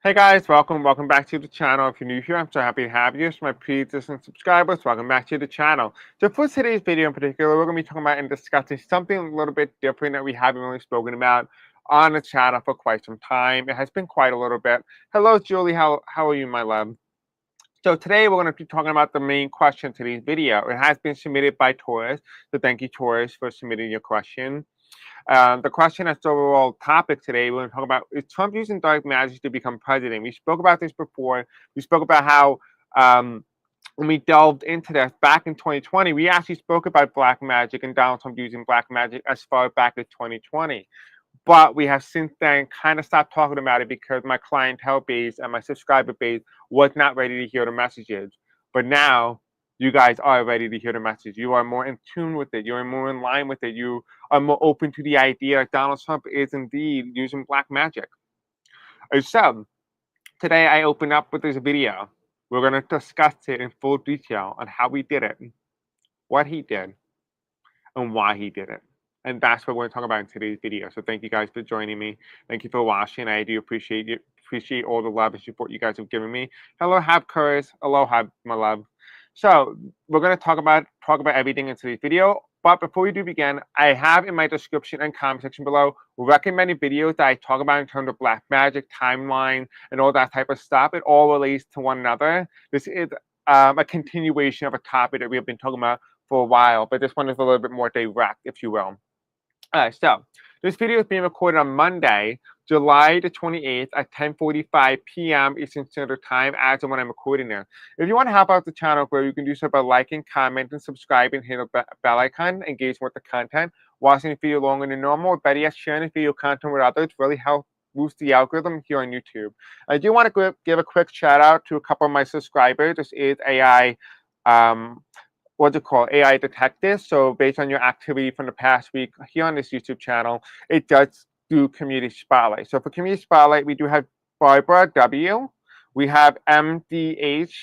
Hey guys, welcome back to the channel. If you're new here, I'm so happy to have you. So my pre-existing subscribers, welcome back to the channel. So for today's video in particular, we're going to be talking about and discussing something a little bit different that we haven't really spoken about on the channel for quite some time. It has been quite a little bit. Hello, Julie. How are you, my love? So today we're going to be talking about the main question of today's video. It has been submitted by Taurus, so thank you, Taurus, for submitting your question. The question that's the overall topic today, we're going to talk about, is Trump using dark magic to become president? We spoke about this before. We spoke about how when we delved into this back in 2020, we actually spoke about black magic and Donald Trump using black magic as far back as 2020. But we have since then kind of stopped talking about it because my clientele base and my subscriber base was not ready to hear the messages. But now you guys are ready to hear the message. You are more in tune with it. You're more in line with it. You are more open to the idea that Donald Trump is indeed using black magic. So today I open up with this video. We're going to discuss it in full detail on how we did it, what he did, and why he did it. And that's what we're going to talk about in today's video. So thank you guys for joining me. Thank you for watching. I do appreciate you. Appreciate all the love and support you guys have given me. Hello, Hab Curtis. Aloha, my love. So we're going to talk about everything in today's video. But before we do begin, I have in my description and comment section below recommended videos that I talk about in terms of black magic, timeline, and all that type of stuff. It all relates to one another. This is a continuation of a topic that we have been talking about for a while, but this one is a little bit more direct, if you will. So this video is being recorded on Monday, July the 28th at 10:45 p.m. Eastern Standard Time as of when I'm recording this. If you want to help out the channel grow, you can do so by liking, commenting, subscribing, hitting the bell icon, engaging with the content, watching the video longer than normal, or better yet, sharing the video content with others really helps boost the algorithm here on YouTube. I do want to give a quick shout out to a couple of my subscribers. This is AI what's it called, AI detective. So based on your activity from the past week here on this YouTube channel, it does do community spotlight. So for community spotlight, we do have Barbara W, we have MDH,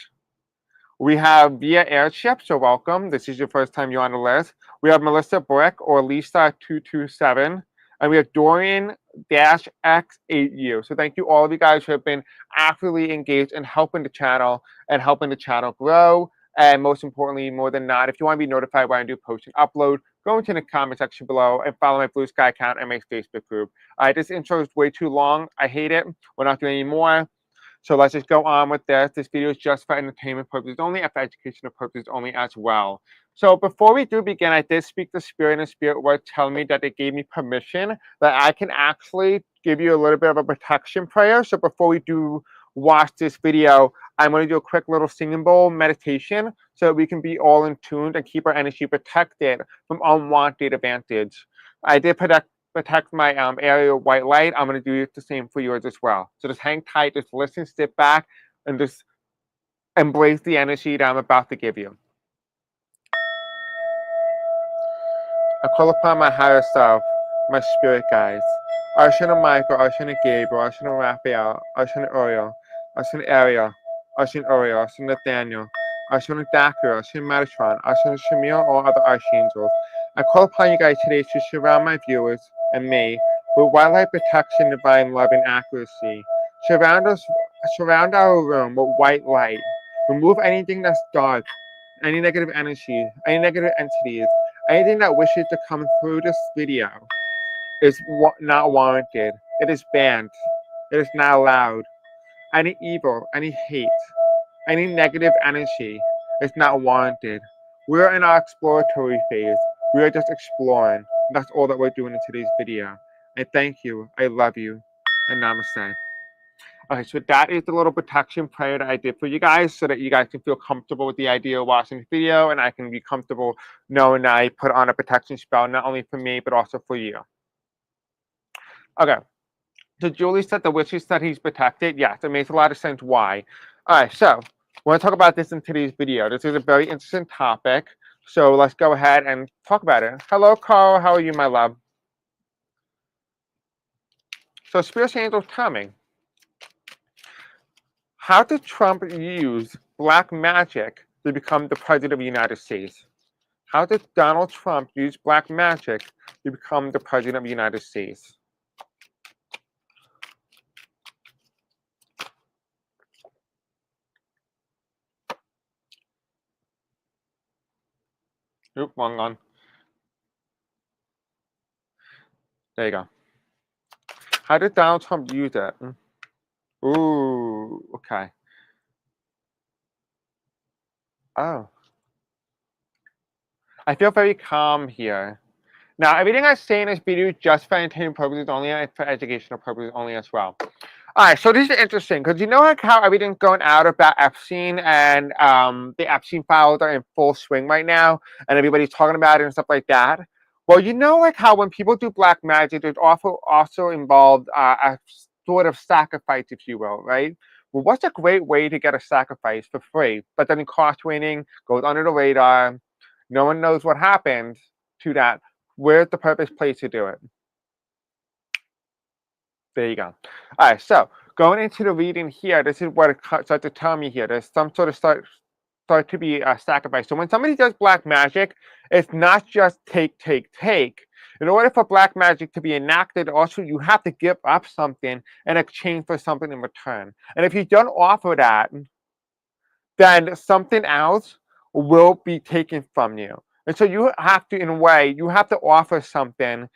we have Via Airship, so welcome. This is your first time you're on the list. We have Melissa Brick or Lisa227, and we have Dorian-X8U. So thank you all of you guys who have been actively engaged in helping the channel grow. And most importantly, more than not, if you want to be notified when I do post and upload, go into the comment section below and follow my Blue Sky account and my Facebook group. This intro is way too long. I hate it. We're not doing any more. So let's just go on with this. This video is just for entertainment purposes only and for educational purposes only as well. So before we do begin, I did speak to Spirit, and Spirit was telling me that they gave me permission that I can actually give you a little bit of a protection prayer. So before we do watch this video, I'm going to do a quick little singing bowl meditation so that we can be all in tune and keep our energy protected from unwanted advantage. I did protect my area of white light. I'm going to do the same for yours as well. So just hang tight, just listen, sit back, and just embrace the energy that I'm about to give you. I call upon my higher self, my spirit guides. Arshana Michael, Arshana Gabriel, Arshana Raphael, Arshana Uriel, Arshana Ariel, Arshana Uriel, Arshana Nathaniel, Arshana Dakar, Arshana Metatron, Arshana Shamil, or other archangels. I call upon you guys today to surround my viewers and me with white light protection, divine love, and accuracy. Surround our room with white light. Remove anything that's dark, any negative energy, any negative entities, anything that wishes to come through this video is not warranted. It is banned. It is not allowed. Any evil, any hate, any negative energy is not warranted. We're in our exploratory phase. We are just exploring. That's all that we're doing in today's video. I thank you. I love you. And namaste. Okay, so that is the little protection prayer that I did for you guys so that you guys can feel comfortable with the idea of watching the video, and I can be comfortable knowing that I put on a protection spell not only for me but also for you. Okay, so Julie said the witches said he's protected. Yes, it makes a lot of sense why. All right, so we're going to talk about this in today's video. This is a very interesting topic, so let's go ahead and talk about it. Hello, Carl. How are you, my love? So, Spirit Angel, tell me, how did Trump use black magic to become the president of the United States? How did Donald Trump use black magic to become the president of the United States? Oop, wrong one. There you go. How did Donald Trump use it? Ooh, okay. Oh. I feel very calm here. Now, everything I say in this video is just for entertainment purposes only and for educational purposes only as well. Alright, so this is interesting because you know like how everything's going out about Epstein and the Epstein files are in full swing right now and everybody's talking about it and stuff like that. Well, you know like how when people do black magic, there's also involved a sort of sacrifice, if you will, right? Well, what's a great way to get a sacrifice for free, but doesn't cost you anything, goes under the radar, no one knows what happened to that. Where's the perfect place to do it? There you go. All right, so going into the reading here, this is what it starts to tell me here. There's some sort of start to be a sacrifice. So when somebody does black magic, it's not just take. In order for black magic to be enacted, also you have to give up something in exchange for something in return. And if you don't offer that, then something else will be taken from you. And so you have to, in a way, you have to offer something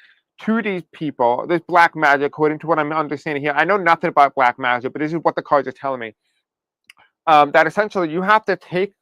to these people. This black magic, according to what I'm understanding here. I know nothing about black magic, but this is what the cards are telling me. That essentially you have to take.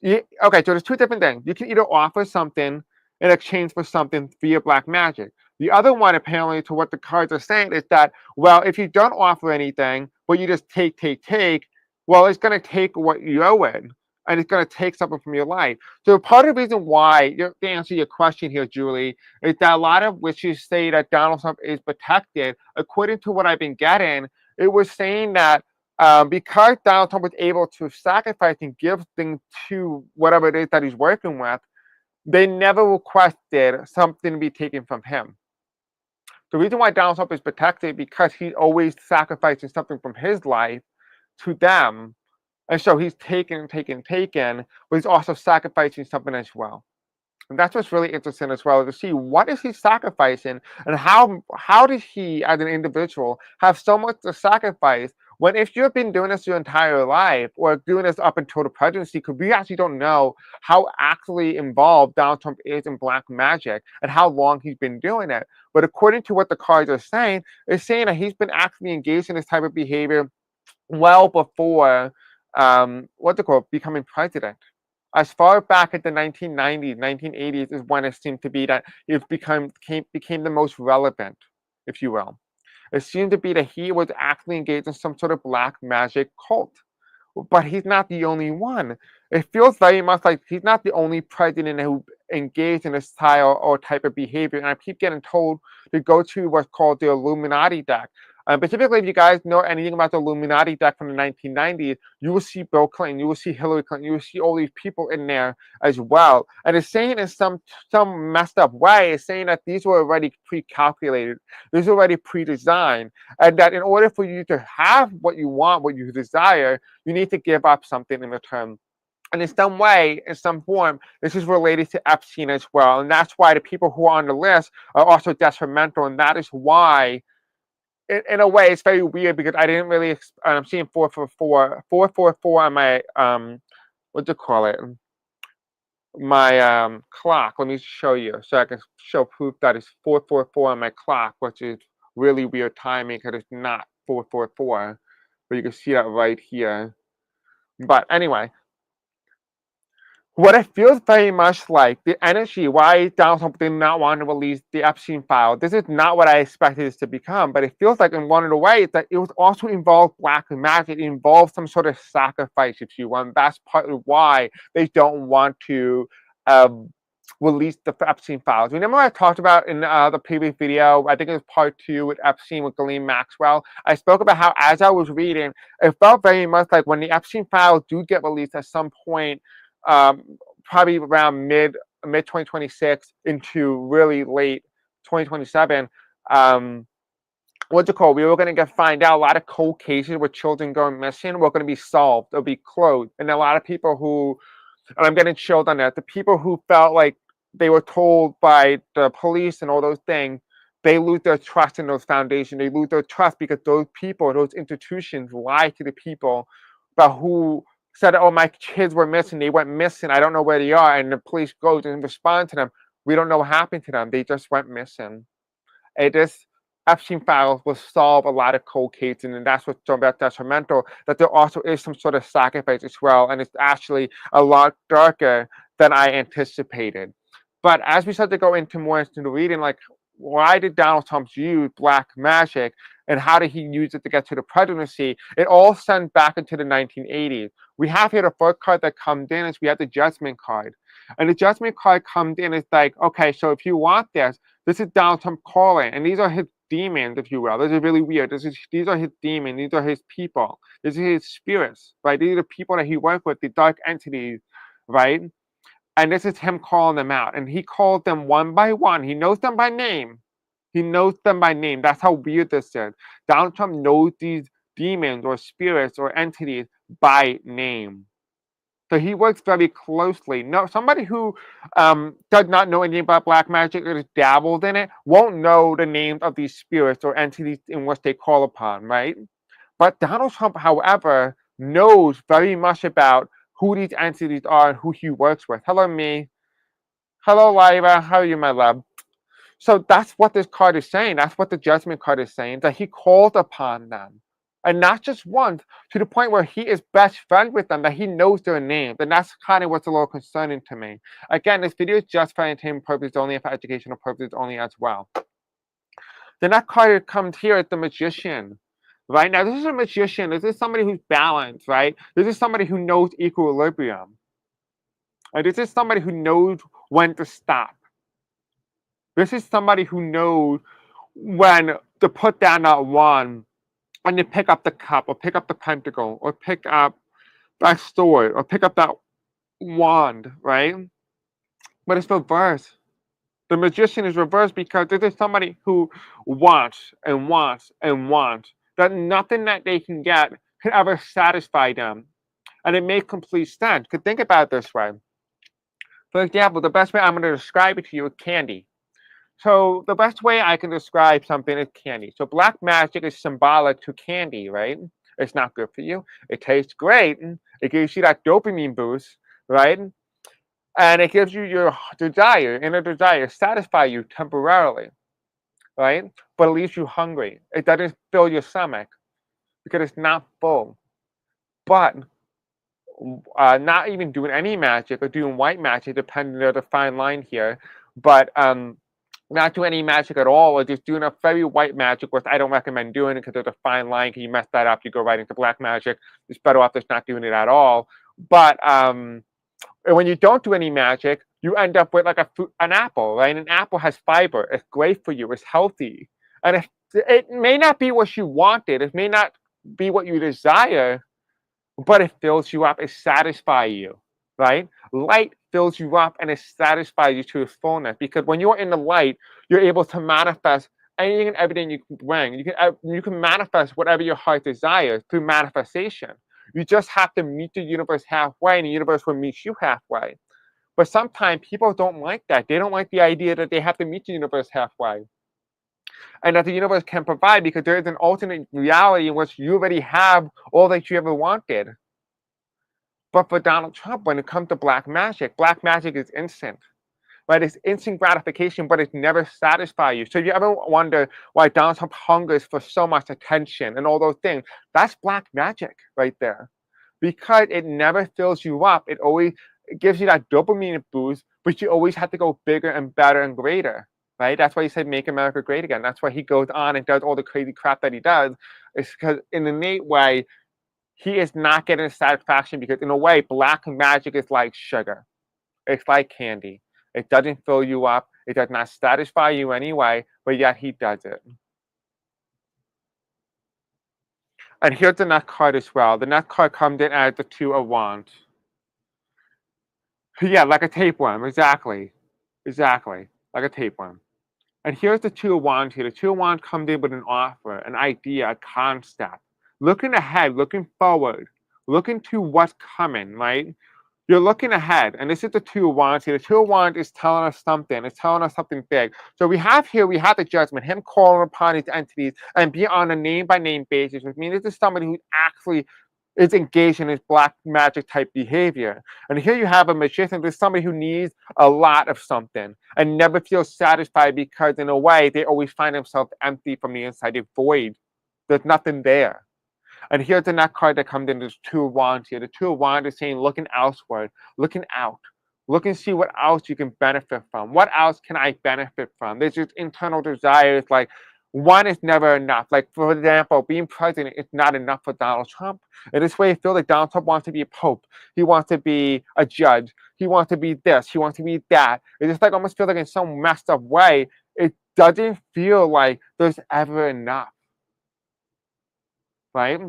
Okay, so there's two different things. You can either offer something in exchange for something via black magic. The other one, apparently, to what the cards are saying, is that, well, if you don't offer anything, but you just take, well, it's going to take what you owe it, and it's going to take something from your life. So part of the reason why, to answer your question here, Julie, is that a lot of witches say that Donald Trump is protected. According to what I've been getting, it was saying that because Donald Trump was able to sacrifice and give things to whatever it is that he's working with, they never requested something to be taken from him. The reason why Donald Trump is protected because he's always sacrificing something from his life to them. And so he's taken, but he's also sacrificing something as well. And that's what's really interesting as well, to see what is he sacrificing and how does he, as an individual, have so much to sacrifice when if you've been doing this your entire life or doing this up until the presidency, because we actually don't know how actually involved Donald Trump is in black magic and how long he's been doing it. But according to what the cards are saying, it's saying that he's been actually engaged in this type of behavior well before becoming president. As far back in the 1990s, 1980s is when it seemed to be that it became the most relevant, if you will. It seemed to be that he was actually engaged in some sort of black magic cult. But he's not the only one. It feels very much like he's not the only president who engaged in this style or type of behavior. And I keep getting told to go to what's called the Illuminati deck. But typically, if you guys know anything about the Illuminati deck from the 1990s, you will see Bill Clinton, you will see Hillary Clinton, you will see all these people in there as well. And it's saying in some messed up way, it's saying that these were already pre-calculated, these were already pre-designed, and that in order for you to have what you want, what you desire, you need to give up something in return. And in some way, in some form, this is related to Epstein as well. And that's why the people who are on the list are also detrimental. And that is why, in a way, it's very weird because I didn't really, I'm seeing 444 on my, what do you call it? My clock. Let me show you so I can show proof that it's 444 on my clock, which is really weird timing because it's not 444. But you can see that right here. But anyway, what it feels very much like the energy, why Donald Trump did not want to release the Epstein file. This is not what I expected this to become, but it feels like in one of the ways that it was also involved black magic. It involved some sort of sacrifice, if you want. That's partly why they don't want to release the Epstein files. Remember I talked about in the previous video, I think it was part 2 with Epstein with Ghislaine Maxwell. I spoke about how as I was reading, it felt very much like when the Epstein files do get released at some point, probably around mid 2026 into really late 2027. What's it called? We were going to find out a lot of cold cases with children going missing were going to be solved. They'll be closed. And a lot of people who, and I'm getting chilled on that, the people who felt like they were told by the police and all those things, they lose their trust in those foundations. They lose their trust because those people, those institutions lie to the people about who said, oh, my kids were missing. They went missing. I don't know where they are. And the police goes and respond to them. We don't know what happened to them. They just went missing. And this Epstein files will solve a lot of cold cases, and that's what's so detrimental, that there also is some sort of sacrifice as well, and it's actually a lot darker than I anticipated. But as we start to go into more into the reading, like, why did Donald Trump use black magic and how did he use it to get to the presidency? It all sends back into the 1980s. We have here the first card that comes in is we have the judgment card. And the judgment card comes in, it's like, okay, so if you want this is Donald Trump calling, and these are his demons, if you will. This is really weird. These are his demons. These are his people. These are his spirits, right? These are the people that he works with, the dark entities, right? And this is him calling them out. And he calls them one by one. He knows them by name. He knows them by name. That's how weird this is. Donald Trump knows these demons or spirits or entities by name. So he works very closely. No, somebody who does not know anything about black magic or has dabbled in it won't know the names of these spirits or entities in which they call upon, right? But Donald Trump, however, knows very much about who these entities are and who he works with. Hello, me. Hello, Lyra. How are you, my love? So that's what this card is saying. That's what the judgment card is saying, that he called upon them. And not just once, to the point where he is best friends with them, that he knows their names. And that's kind of what's a little concerning to me. Again, this video is just for entertainment purposes only and for educational purposes only as well. The next card that comes here is the Magician. Right now, this is a magician. This is somebody who's balanced, right? This is somebody who knows equilibrium. And this is somebody who knows when to stop. This is somebody who knows when to put down that wand and to pick up the cup or pick up the pentacle or pick up that sword or pick up that wand, right? But it's reversed. The magician is reversed because this is somebody who wants and wants and wants, that nothing that they can get can ever satisfy them. And it makes complete sense. Because think about it this way. For example, the best way I'm going to describe it to you is candy. So the best way I can describe something is candy. So black magic is symbolic to candy, right? It's not good for you. It tastes great. It gives you that dopamine boost, right? And it gives you your desire, inner desire, satisfy you temporarily, right? But it leaves you hungry. It doesn't fill your stomach because it's not full. But not even doing any magic or doing white magic, depending on the fine line here, but not doing any magic at all, or just doing a very white magic, which I don't recommend doing because there's a fine line. Can you mess that up? You go right into black magic. It's better off just not doing it at all. But when you don't do any magic, you end up with like an apple, right? An apple has fiber. It's great for you. It's healthy. And it may not be what you wanted. It may not be what you desire, but it fills you up. It satisfies you, right? Light fills you up and it satisfies you to its fullness. Because when you're in the light, you're able to manifest anything and everything you can bring. You can manifest whatever your heart desires through manifestation. You just have to meet the universe halfway, and the universe will meet you halfway. But sometimes people don't like that. They don't like the idea that they have to meet the universe halfway. And that the universe can provide, because there is an alternate reality in which you already have all that you ever wanted. But for Donald Trump, when it comes to black magic is instant. Right? It's instant gratification, but it never satisfies you. So if you ever wonder why Donald Trump hungers for so much attention and all those things, that's black magic right there. Because it never fills you up. It gives you that dopamine boost, but you always have to go bigger and better and greater. Right? That's why he said, make America great again. That's why he goes on and does all the crazy crap that he does. It's because in an innate way, he is not getting satisfaction, because in a way, black magic is like sugar. It's like candy. It doesn't fill you up. It does not satisfy you anyway, but yet he does it. And here's the next card as well. The next card comes in as the Two of Wands. Yeah, like a tapeworm. Exactly. Exactly. Like a tapeworm. And here's the Two of Wands here. The Two of Wands comes in with an offer, an idea, a concept. Looking ahead, looking forward, looking to what's coming, right? You're looking ahead, and this is the Two of Wands here. The Two of Wands is telling us something. It's telling us something big. So we have the judgment, him calling upon these entities and be on a name-by-name basis, which means this is somebody who's actually is engaged in this black magic type behavior. And here you have a magician, there's somebody who needs a lot of something and never feels satisfied because, in a way, they always find themselves empty from the inside, they're void. There's nothing there. And here's the next card that comes in. There's two of wands here. The two of wands is saying, looking outward, looking out. Look and see what else you can benefit from. What else can I benefit from? There's this internal desire. It's like one is never enough. Like, for example, being president is not enough for Donald Trump. In this way, I feel like Donald Trump wants to be a pope. He wants to be a judge. He wants to be this. He wants to be that. It just like almost feels like in some messed up way, it doesn't feel like there's ever enough. Right?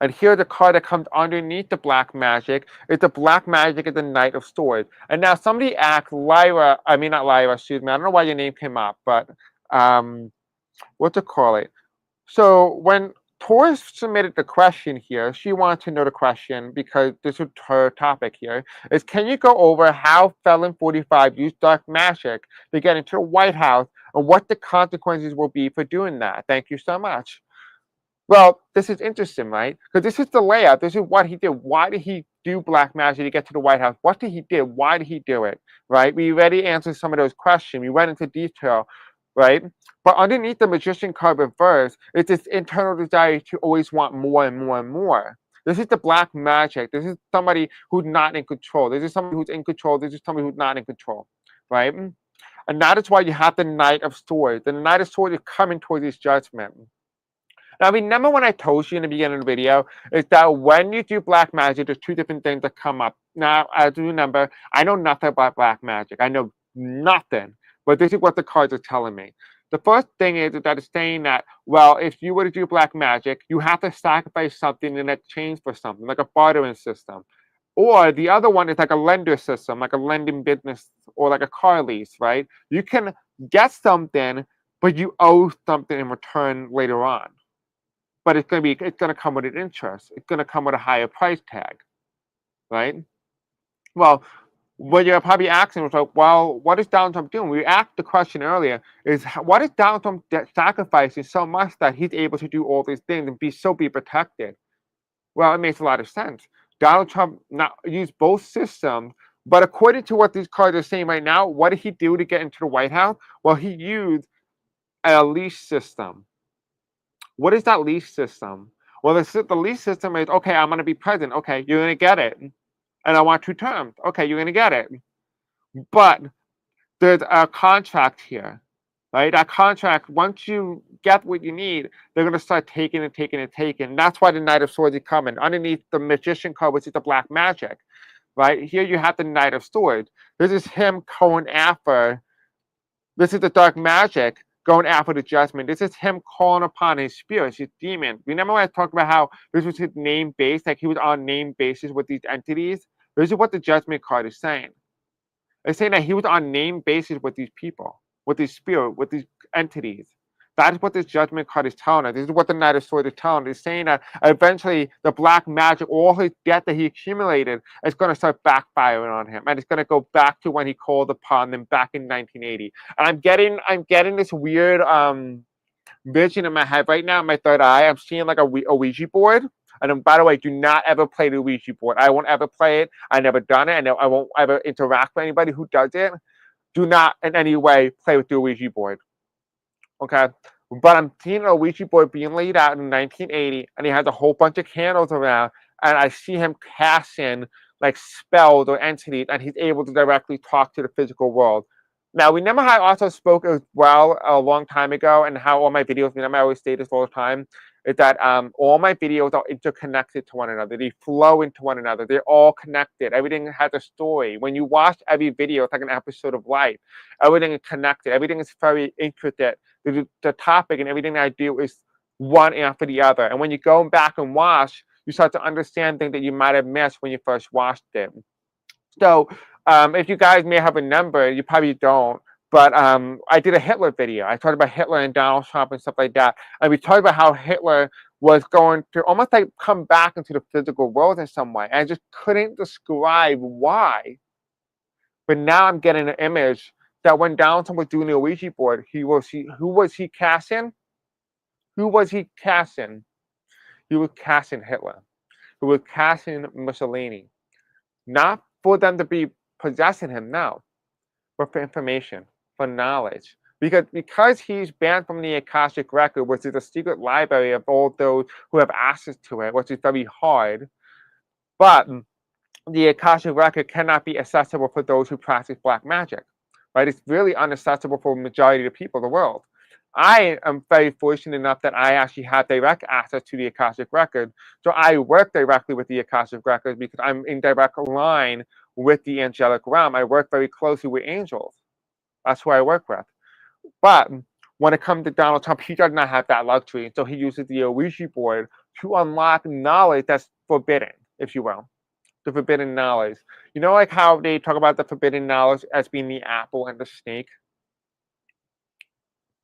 And here the card that comes underneath the black magic is the black magic is the Knight of Swords. And now somebody asked Lyra, I mean not Lyra, excuse me, I don't know why your name came up, but what to call it? So when Taurus submitted the question here, she wanted to know the question because this is her topic here, is can you go over how Felon 45 used dark magic to get into the White House and what the consequences will be for doing that? Thank you so much. Well, this is interesting, right? Because this is the layout. This is what he did. Why did he do black magic to get to the White House? What did he do? Why did he do it? Right? We already answered some of those questions. We went into detail, right? But underneath the magician card reverse, it's this internal desire to always want more and more and more. This is the black magic. This is somebody who's not in control. This is somebody who's in control. This is somebody who's not in control, right? And that is why you have the Knight of Swords. The Knight of Swords is coming towards this judgment. Now, remember when I told you in the beginning of the video, is that when you do black magic, there's two different things that come up. Now, as you remember, I know nothing about black magic. I know nothing. But this is what the cards are telling me. The first thing is that it's saying that, well, if you were to do black magic, you have to sacrifice something in exchange for something, like a bartering system. Or the other one is like a lender system, like a lending business or like a car lease, right? You can get something, but you owe something in return later on. But it's going to come with an interest. It's going to come with a higher price tag, right? Well, what you're probably asking is like, well, what is Donald Trump doing? We asked the question earlier: is what is Donald Trump sacrificing so much that he's able to do all these things and be protected? Well, it makes a lot of sense. Donald Trump not used both systems, but according to what these cards are saying right now, what did he do to get into the White House? Well, he used a leash system. What is that leash system? Well, the leash system is, okay, I'm going to be president. Okay, you're going to get it. And I want 2 terms. Okay, you're going to get it. But there's a contract here, right? That contract, once you get what you need, they're going to start taking and taking and taking. That's why the Knight of Swords is coming. Underneath the magician card, which is the black magic, right? Here you have the Knight of Swords. This is him going after, this is the dark magic going after the judgment. This is him calling upon his spirits, his demons. Remember when I talked about how this was his name base, like he was on name basis with these entities? This is what the judgment card is saying. It's saying that he was on name basis with these people, with these spirit, with these entities. That is what this judgment card is telling us. This is what the Knight of Swords is telling us. It's saying that eventually the black magic, all his debt that he accumulated, is going to start backfiring on him. And it's going to go back to when he called upon them back in 1980. And I'm getting this weird vision in my head right now, in my third eye. I'm seeing like a Ouija board. And by the way, do not ever play the Ouija board. I won't ever play it. I never done it. I won't ever interact with anybody who does it. Do not in any way play with the Ouija board. Okay, but I'm seeing a Ouija board being laid out in 1980, and he has a whole bunch of candles around, and I see him casting like spells or entities, and he's able to directly talk to the physical world. Now, remember how I also spoke as well a long time ago, and how all my videos, remember I always say this all the time, is that all my videos are interconnected to one another. They flow into one another. They're all connected. Everything has a story. When you watch every video, it's like an episode of life. Everything is connected. Everything is very intricate. The topic and everything I do is one after the other. And when you go back and watch, you start to understand things that you might have missed when you first watched it. So if you guys may have a number, you probably don't. But I did a Hitler video. I talked about Hitler and Donald Trump and stuff like that. And we talked about how Hitler was going to almost like come back into the physical world in some way. And I just couldn't describe why. But now I'm getting an image that when Donald Trump was doing the Ouija board, who was he casting? Who was he casting? He was casting Hitler. who was casting Mussolini. Not for them to be possessing him, no, but for information, for knowledge. Because he's banned from the Akashic Record, which is a secret library of all those who have access to it, which is very hard. But the Akashic Record cannot be accessible for those who practice black magic. Right? It's really inaccessible for the majority of the people of the world. I am very fortunate enough that I actually have direct access to the Akashic Record. So I work directly with the Akashic Record because I'm in direct line with the angelic realm. I work very closely with angels. That's who I work with. But when it comes to Donald Trump, he does not have that luxury. So he uses the Ouija board to unlock knowledge that's forbidden, if you will. The forbidden knowledge. You know, like how they talk about the forbidden knowledge as being the apple and the snake?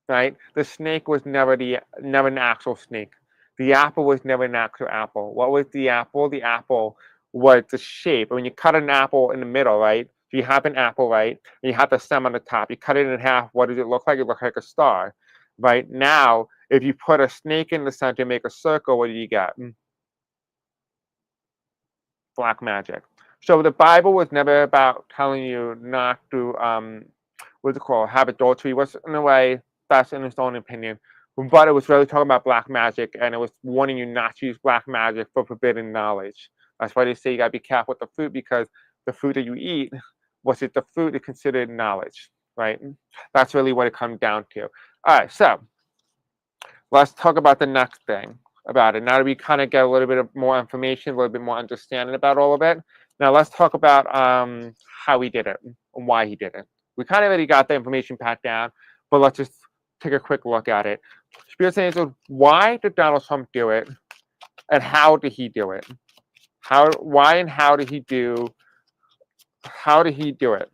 Right? The snake was never an actual snake. The apple was never an actual apple. What was the apple? The apple was the shape. When you cut an apple in the middle, right? So you have an apple, right? And you have the stem on the top. You cut it in half. What does it look like? It looks like a star. Right? Now, if you put a snake in the center and make a circle, what do you get? Black magic. So the Bible was never about telling you not to, what's it called, have adultery. Was in a way, that's in its own opinion. But it was really talking about black magic, and it was warning you not to use black magic for forbidden knowledge. That's why they say you gotta be careful with the fruit, because the fruit that you eat, was it the fruit is considered knowledge, right? That's really what it comes down to. All right, so let's talk about the next thing about it. Now that we kind of get a little bit of more information, a little bit more understanding about all of it, now let's talk about how he did it and why he did it. We kind of already got the information packed down, but let's just take a quick look at it. Spirit saying, so why did Donald Trump do it, and how did he do it? Why and how did he do? How did he do it?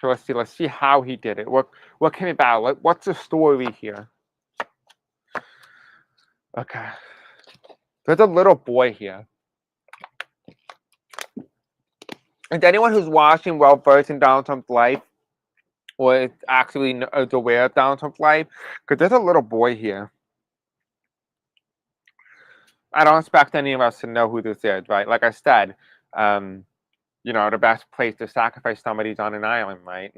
So let's see how he did it. What came about? What's the story here? Okay. There's a little boy here. And anyone who's watching well versed in Donald Trump's life, or is actually is aware of Donald Trump's life, because there's a little boy here. I don't expect any of us to know who this is, right? Like I said, you know, the best place to sacrifice somebody is on an island, right?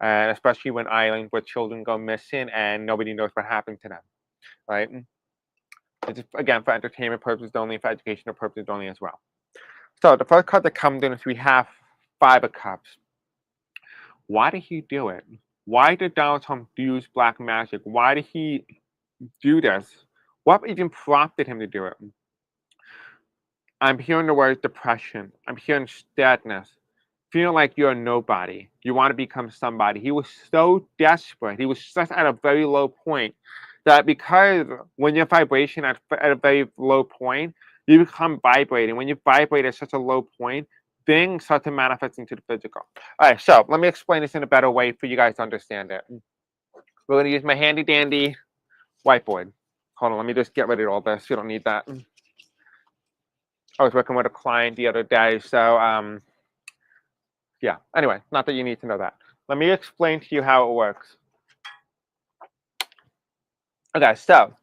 And especially when islands where children go missing and nobody knows what happened to them, right? It's just, again, for entertainment purposes only, for educational purposes only as well. So the first card that comes in is we have Five of Cups. Why did he do it? Why did Donald Trump use black magic? Why did he do this? What even prompted him to do it? I'm hearing the word depression. I'm hearing sadness. Feeling like you're a nobody. You want to become somebody. He was so desperate. He was just at a very low point that because when your vibration at a very low point, you become vibrating. When you vibrate at such a low point, things start to manifest into the physical. All right, so let me explain this in a better way for you guys to understand it. We're going to use my handy dandy whiteboard. Hold on, let me just get rid of all this. You don't need that. I was working with a client the other day, so yeah. Anyway, not that you need to know that. Let me explain to you how it works. Okay, so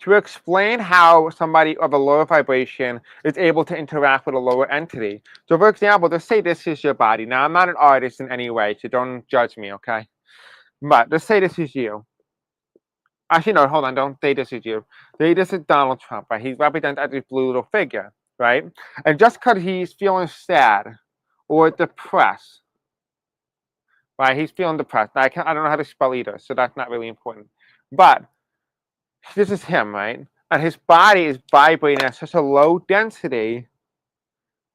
to explain how somebody of a lower vibration is able to interact with a lower entity. So for example, let's say this is your body. Now, I'm not an artist in any way, so don't judge me, okay? But let's say this is you. Actually, no, hold on, don't say this is you. Say this is Donald Trump, right? He represents as this blue little figure, right? And just because he's feeling sad or depressed, right? He's feeling depressed. Now, I don't know how to spell either, so that's not really important. But this is him, right? And his body is vibrating at such a low density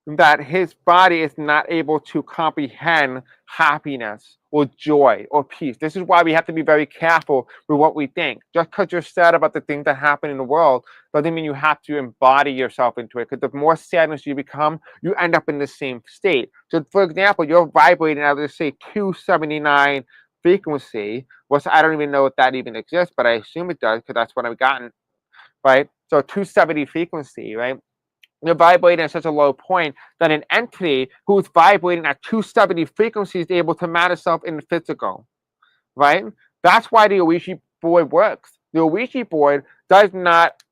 that his body is not able to comprehend happiness or joy or peace. This is why we have to be very careful with what we think. Just because you're sad about the things that happen in the world doesn't mean you have to embody yourself into it, because the more sadness you become, you end up in the same state. So for example, you're vibrating at, let's say, 279 frequency, which I don't even know if that even exists, but I assume it does because that's what I've gotten, right? So 270 frequency, right? You're vibrating at such a low point that an entity who's vibrating at 270 frequency is able to manifest itself in the physical, right? That's why the Ouija board works. The Ouija board does not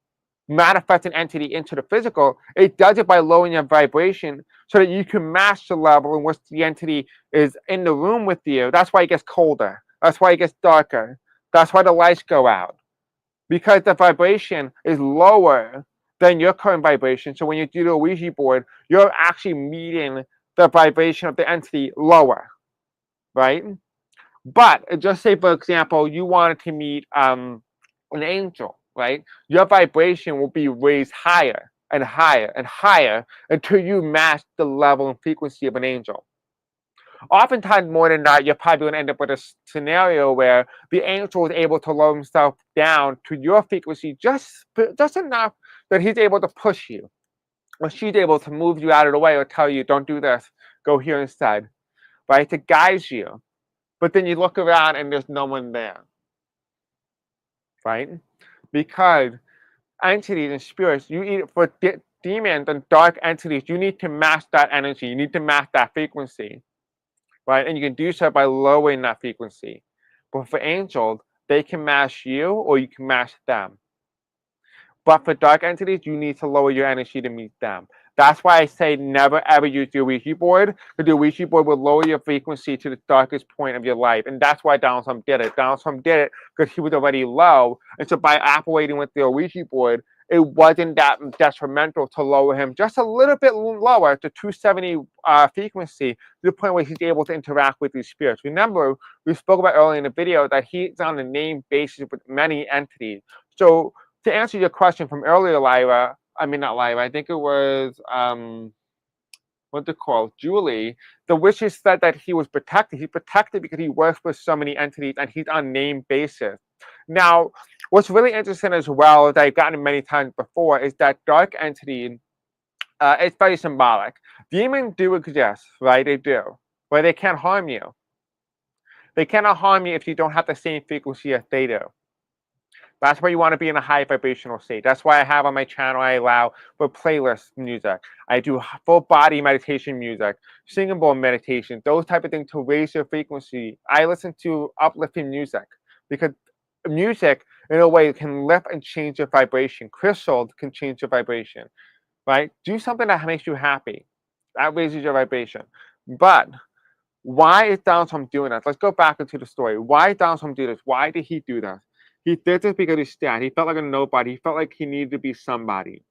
manifest an entity into the physical. It does it by lowering your vibration so that you can match the level in which the entity is in the room with you. That's why it gets colder. That's why it gets darker. That's why the lights go out. Because the vibration is lower than your current vibration. So when you do the Ouija board, you're actually meeting the vibration of the entity lower, right? But just say, for example, you wanted to meet an angel, right? Your vibration will be raised higher and higher and higher until you match the level and frequency of an angel. Oftentimes, more than not, you're probably going to end up with a scenario where the angel is able to lower himself down to your frequency just enough that he's able to push you, or she's able to move you out of the way or tell you, don't do this, go here instead, right? To guide you. But then you look around and there's no one there, right? Because entities and spirits, you need for demons and dark entities, you need to match that energy. You need to match that frequency, right? And you can do so by lowering that frequency. But for angels, they can match you or you can match them. But for dark entities, you need to lower your energy to meet them. That's why I say never ever use the Ouija board, because the Ouija board will lower your frequency to the darkest point of your life. And that's why Donald Trump did it. Donald Trump did it because he was already low. And so by operating with the Ouija board, it wasn't that detrimental to lower him just a little bit lower to 270 frequency to the point where he's able to interact with these spirits. Remember, we spoke about earlier in the video that he's on a name basis with many entities. So to answer your question from earlier, Lyra, I mean, not Lyra, I think it was, what's it called? Julie. The witches said that he was protected. He's protected because he works with so many entities and he's on name basis. Now, what's really interesting as well, that I've gotten many times before, is that dark entity, it's very symbolic. Demons do exist, right? They do. But they can't harm you. They cannot harm you if you don't have the same frequency as they do. That's why you want to be in a high vibrational state. That's why I have on my channel, I allow for playlist music. I do full body meditation music, singing bowl meditation, those type of things to raise your frequency. I listen to uplifting music because music, in a way, can lift and change your vibration. Crystals can change your vibration, right? Do something that makes you happy. That raises your vibration. But why is Donald Trump doing this? Let's go back into the story. Why did Donald Trump do this? Why did he do this? He did this because he's sad. He felt like a nobody. He felt like he needed to be somebody.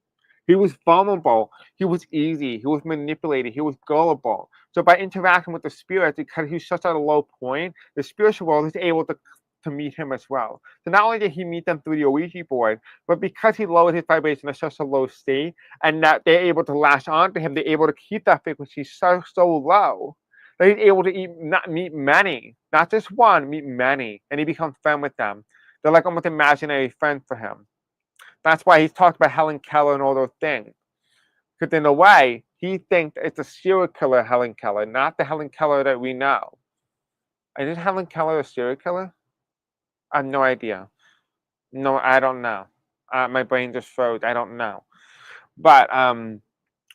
He was vulnerable. He was easy. He was manipulated. He was gullible. So by interacting with the spirits, because he's such at a low point, the spiritual world is able to meet him as well. So not only did he meet them through the Ouija board, but because he lowered his vibration to such a low state, and that they're able to latch onto him, they're able to keep that frequency so low that he's able to meet many, not just one, meet many, and he becomes friends with them. They're like almost imaginary friends for him. That's why he's talked about Helen Keller and all those things. Because in a way, he thinks it's a serial killer Helen Keller, not the Helen Keller that we know. Is Helen Keller a serial killer? I have no idea. No, I don't know. My brain just froze. I don't know. But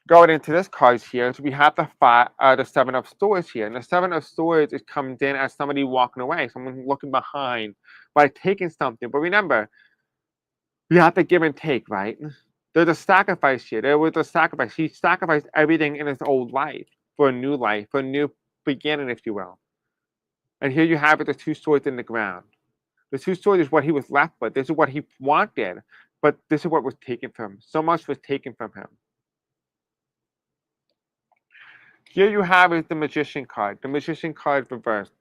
going into this card here, so we have the Seven of Swords here. And the Seven of Swords is comes in as somebody walking away, someone looking behind by taking something. But remember, we have to give and take, right? There's a sacrifice here. There was a sacrifice. He sacrificed everything in his old life for a new life, for a new beginning, if you will. And here you have it, the two swords in the ground. The two swords is what he was left with. This is what he wanted, but this is what was taken from him. So much was taken from him. Here you have is the Magician card. The Magician card reversed.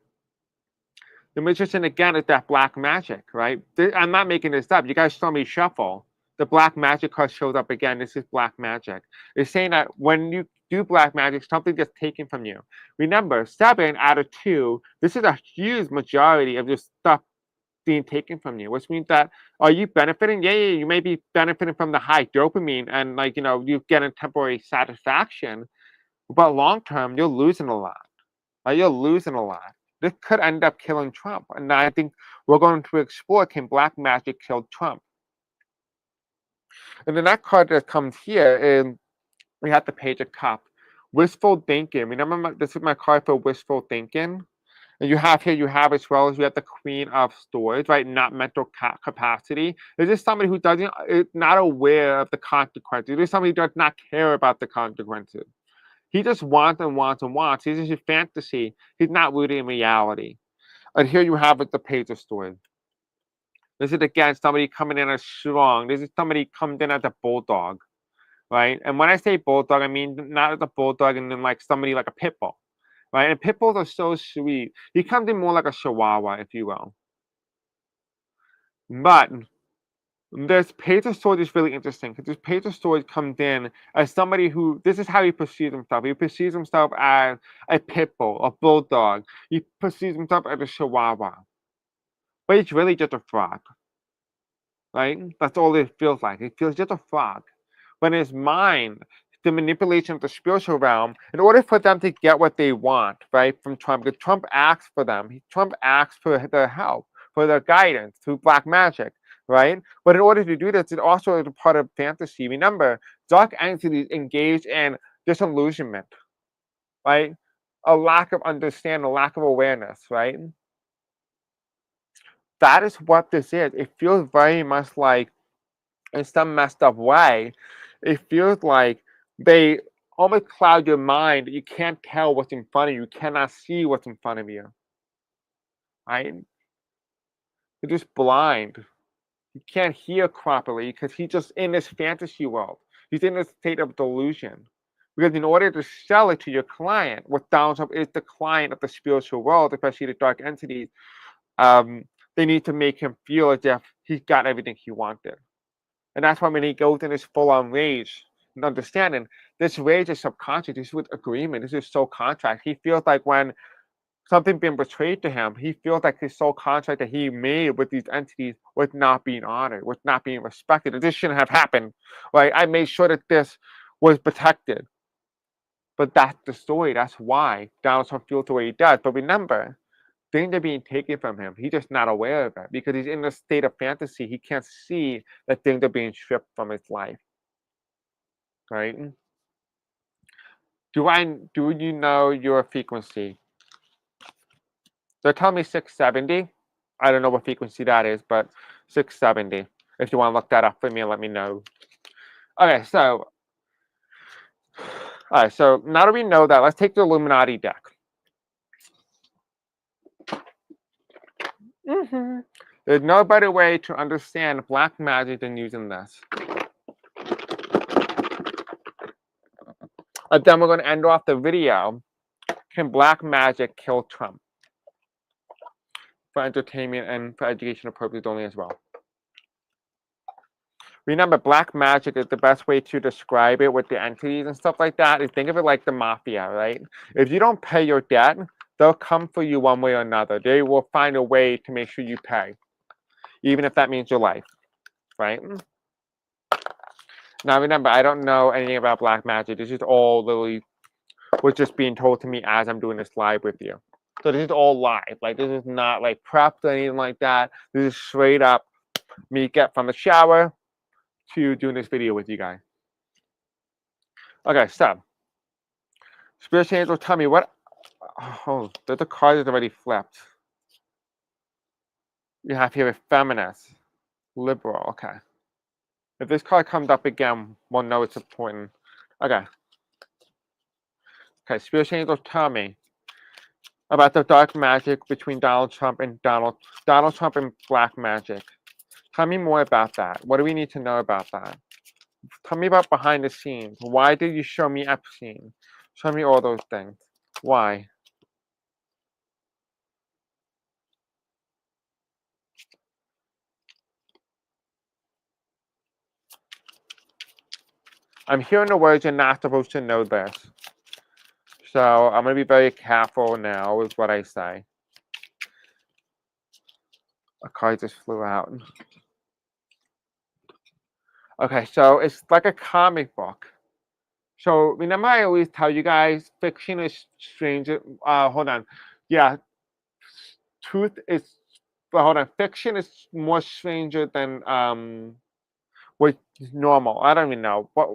The Magician, again, is that black magic, right? I'm not making this up. You guys saw me shuffle. The black magic card shows up again. This is black magic. It's saying that when you do black magic, something gets taken from you. Remember, 7 out of 2, this is a huge majority of your stuff being taken from you, which means that, are you benefiting? Yeah, you may be benefiting from the high dopamine and, like, you get a temporary satisfaction, but long term, you're losing a lot. Right? You're losing a lot. This could end up killing Trump. And I think we're going to explore, can black magic kill Trump? And the next card that comes here is, we have the Page of Cups. Wishful thinking. Remember, this is my card for wishful thinking. And you have here, you have as well as you have the Queen of Swords, right? Not mental capacity. This is somebody who doesn't, is not aware of the consequences. This is somebody who does not care about the consequences. He just wants and wants and wants. This is his fantasy. He's not rooted in reality. And here you have it, the Page of Swords. This is again somebody coming in as strong. This is somebody comes in as a bulldog, right? And when I say bulldog, I mean not as a bulldog and then like somebody like a pit bull, right? And pit bulls are so sweet. He comes in more like a chihuahua, if you will. But this Page of Swords is really interesting because this Page of Swords comes in as somebody who, this is how he perceives himself. He perceives himself as a pit bull, a bulldog. He perceives himself as a chihuahua. But he's really just a frog, right? That's all it feels like. It feels just a frog. But in his mind, the manipulation of the spiritual realm, in order for them to get what they want, right, from Trump, because Trump asks for them. Trump asks for their help, for their guidance through black magic, right? But in order to do this, it also is a part of fantasy. Remember, dark entities engage in disillusionment, right? A lack of understanding, a lack of awareness, right? That is what this is. It feels very much like, in some messed up way, it feels like they almost cloud your mind. You can't tell what's in front of you. You cannot see what's in front of you. Right? You're just blind. You can't hear properly because he's just in this fantasy world. He's in this state of delusion. Because in order to sell it to your client, what Donald Trump is the client of the spiritual world, especially the dark entities, they need to make him feel as if he's got everything he wanted. And that's why when he goes in his full-on rage and understanding, this rage is subconscious. This is with agreement. This is soul contract. He feels like when something being betrayed to him, he feels like his soul contract that he made with these entities was not being honored, was not being respected. This shouldn't have happened. Right? I made sure that this was protected. But that's the story. That's why Donald Trump feels the way he does. But remember, things are being taken from him. He's just not aware of it because he's in a state of fantasy. He can't see that things are being stripped from his life. Right? Do you know your frequency? They're telling me 670. I don't know what frequency that is, but 670. If you want to look that up for me and let me know. Okay, so all right, so now that we know that, let's take the Illuminati deck. There's no better way to understand black magic than using this. And then we're going to end off the video. Can black magic kill Trump? For entertainment and for educational purposes only as well. Remember, black magic is the best way to describe it with the entities and stuff like that. Think of it like the mafia, right? If you don't pay your debt, they'll come for you one way or another. They will find a way to make sure you pay, even if that means your life, right? Now, remember, I don't know anything about black magic. This is all literally was just being told to me as I'm doing this live with you. So this is all live. Like, this is not like prepped or anything like that. This is straight up me get from the shower to doing this video with you guys. Okay, so Spiritual Angel, tell me what. Oh, the card is already flipped. You have here a feminist, liberal. Okay. If this card comes up again, we'll know it's important. Okay. Okay, Spiritual Angel, tell me about the dark magic between Donald Trump and Donald Trump and black magic. Tell me more about that. What do we need to know about that? Tell me about behind the scenes. Why did you show me Epstein? Show me all those things. Why? I'm hearing the words you're not supposed to know this. So I'm going to be very careful now with what I say. A card just flew out. Okay, so it's like a comic book. So remember I always tell you guys, fiction is stranger. Hold on. Yeah, truth is, but hold on. Fiction is more stranger than what's normal. I don't even know. But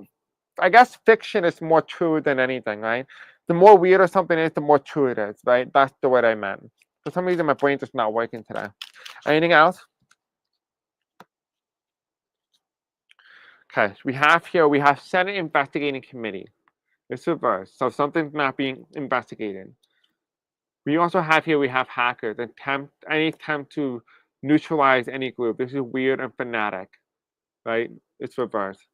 I guess fiction is more true than anything, right? The more weirder something is, the more true it is, right? That's the word I meant. For some reason, my brain's just not working today. Anything else? Okay, so we have Senate investigating committee. It's reversed, so something's not being investigated. We also have hackers, any attempt to neutralize any group. This is weird and fanatic, right? It's reversed.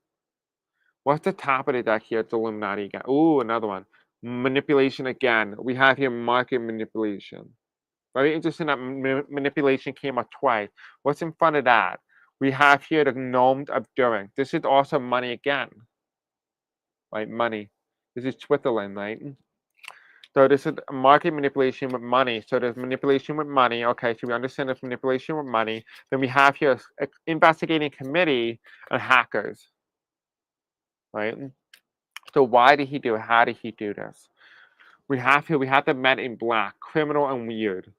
What's the top of the deck here? It's Illuminati again. Ooh, another one. Manipulation again. We have here market manipulation. Very interesting that manipulation came up twice. What's in front of that? We have here the gnome obdurant. This is also money again. Right, money. This is Switzerland, right? So this is market manipulation with money. So there's manipulation with money. Okay, so we understand there's manipulation with money. Then we have here investigating committee and hackers. Right? So why did he do it? How did he do this? We have the men in black, criminal and weird.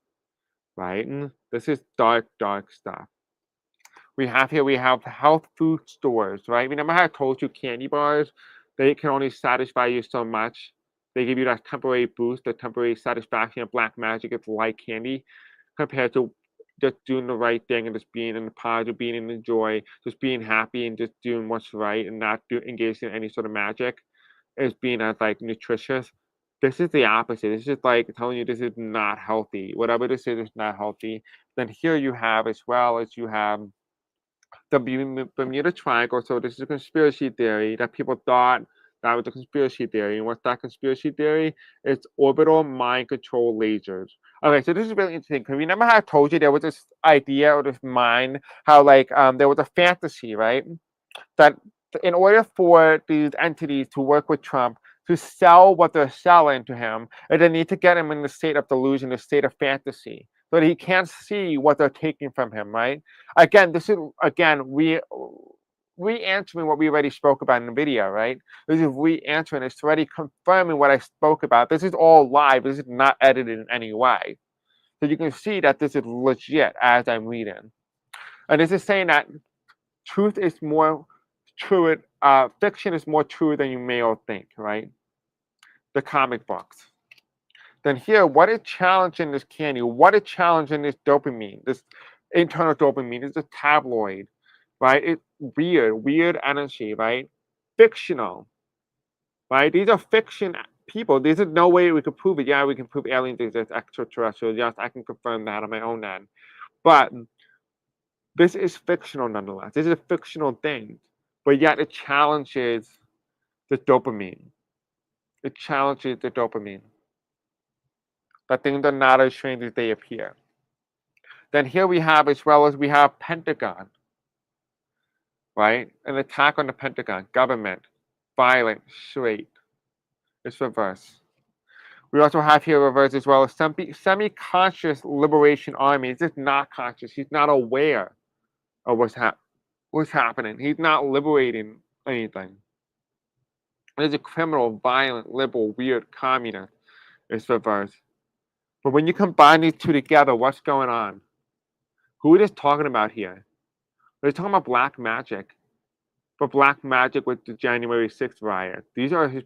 Right? This is dark stuff. We have health food stores, right? Remember how I told you candy bars, they can only satisfy you so much. They give you that temporary boost, the temporary satisfaction of black magic. It's like candy compared to just doing the right thing and just being in the positive, being in the joy, just being happy and just doing what's right and not engaging in any sort of magic is being as like nutritious. This is the opposite. This is like telling you this is not healthy. Whatever this is not healthy. Then here you have as well as you have the Bermuda Triangle. So this is a conspiracy theory that people thought that was a conspiracy theory. And what's that conspiracy theory? It's orbital mind control lasers. Okay, so this is really interesting because remember how I told you there was this idea or this mind, how like there was a fantasy, right? That in order for these entities to work with Trump, to sell what they're selling to him, and they need to get him in the state of delusion, the state of fantasy, so that he can't see what they're taking from him, right? Again, this is re-answering what we already spoke about in the video, right? This is re-answering, it's already confirming what I spoke about. This is all live, this is not edited in any way. So you can see that this is legit as I'm reading. And this is saying that truth is more true, fiction is more true than you may all think, right? The comic books. Then here, what is challenging this candy? What is challenging this dopamine, this internal dopamine? It's a tabloid, right? It's weird energy, right? Fictional, right? These are fiction people. There's no way we could prove it. Yeah, we can prove aliens exist, extraterrestrials. Yes, I can confirm that on my own end. But this is fictional nonetheless. This is a fictional thing, but yet it challenges the dopamine. It challenges the dopamine. That things are not as strange as they appear. Then here we have, as well as we have Pentagon, right? An attack on the Pentagon, government, violent, straight. It's reverse. We also have here reverse as well as semi-conscious liberation army. He's just not conscious. He's not aware of what's happening. He's not liberating anything. There's a criminal, violent, liberal, weird, communist. It's reverse. But when you combine these two together, what's going on? Who are they talking about here? They're talking about black magic. But black magic with the January 6th riot. These are his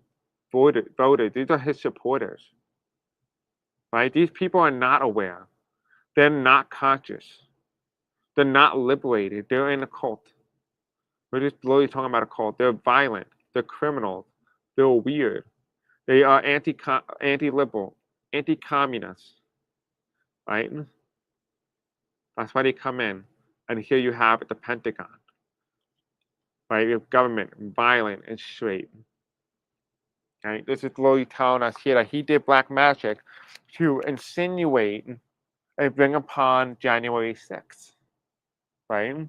voters. These are his supporters. Right? These people are not aware. They're not conscious. They're not liberated. They're in a cult. We're just literally talking about a cult. They're violent. They're criminals. They're weird. They are anti-liberal, anti-communist. Right? That's why they come in. And here you have the Pentagon. Right? You have government, violent and straight. Right? This is literally telling us here that he did black magic to insinuate and bring upon January 6th. Right?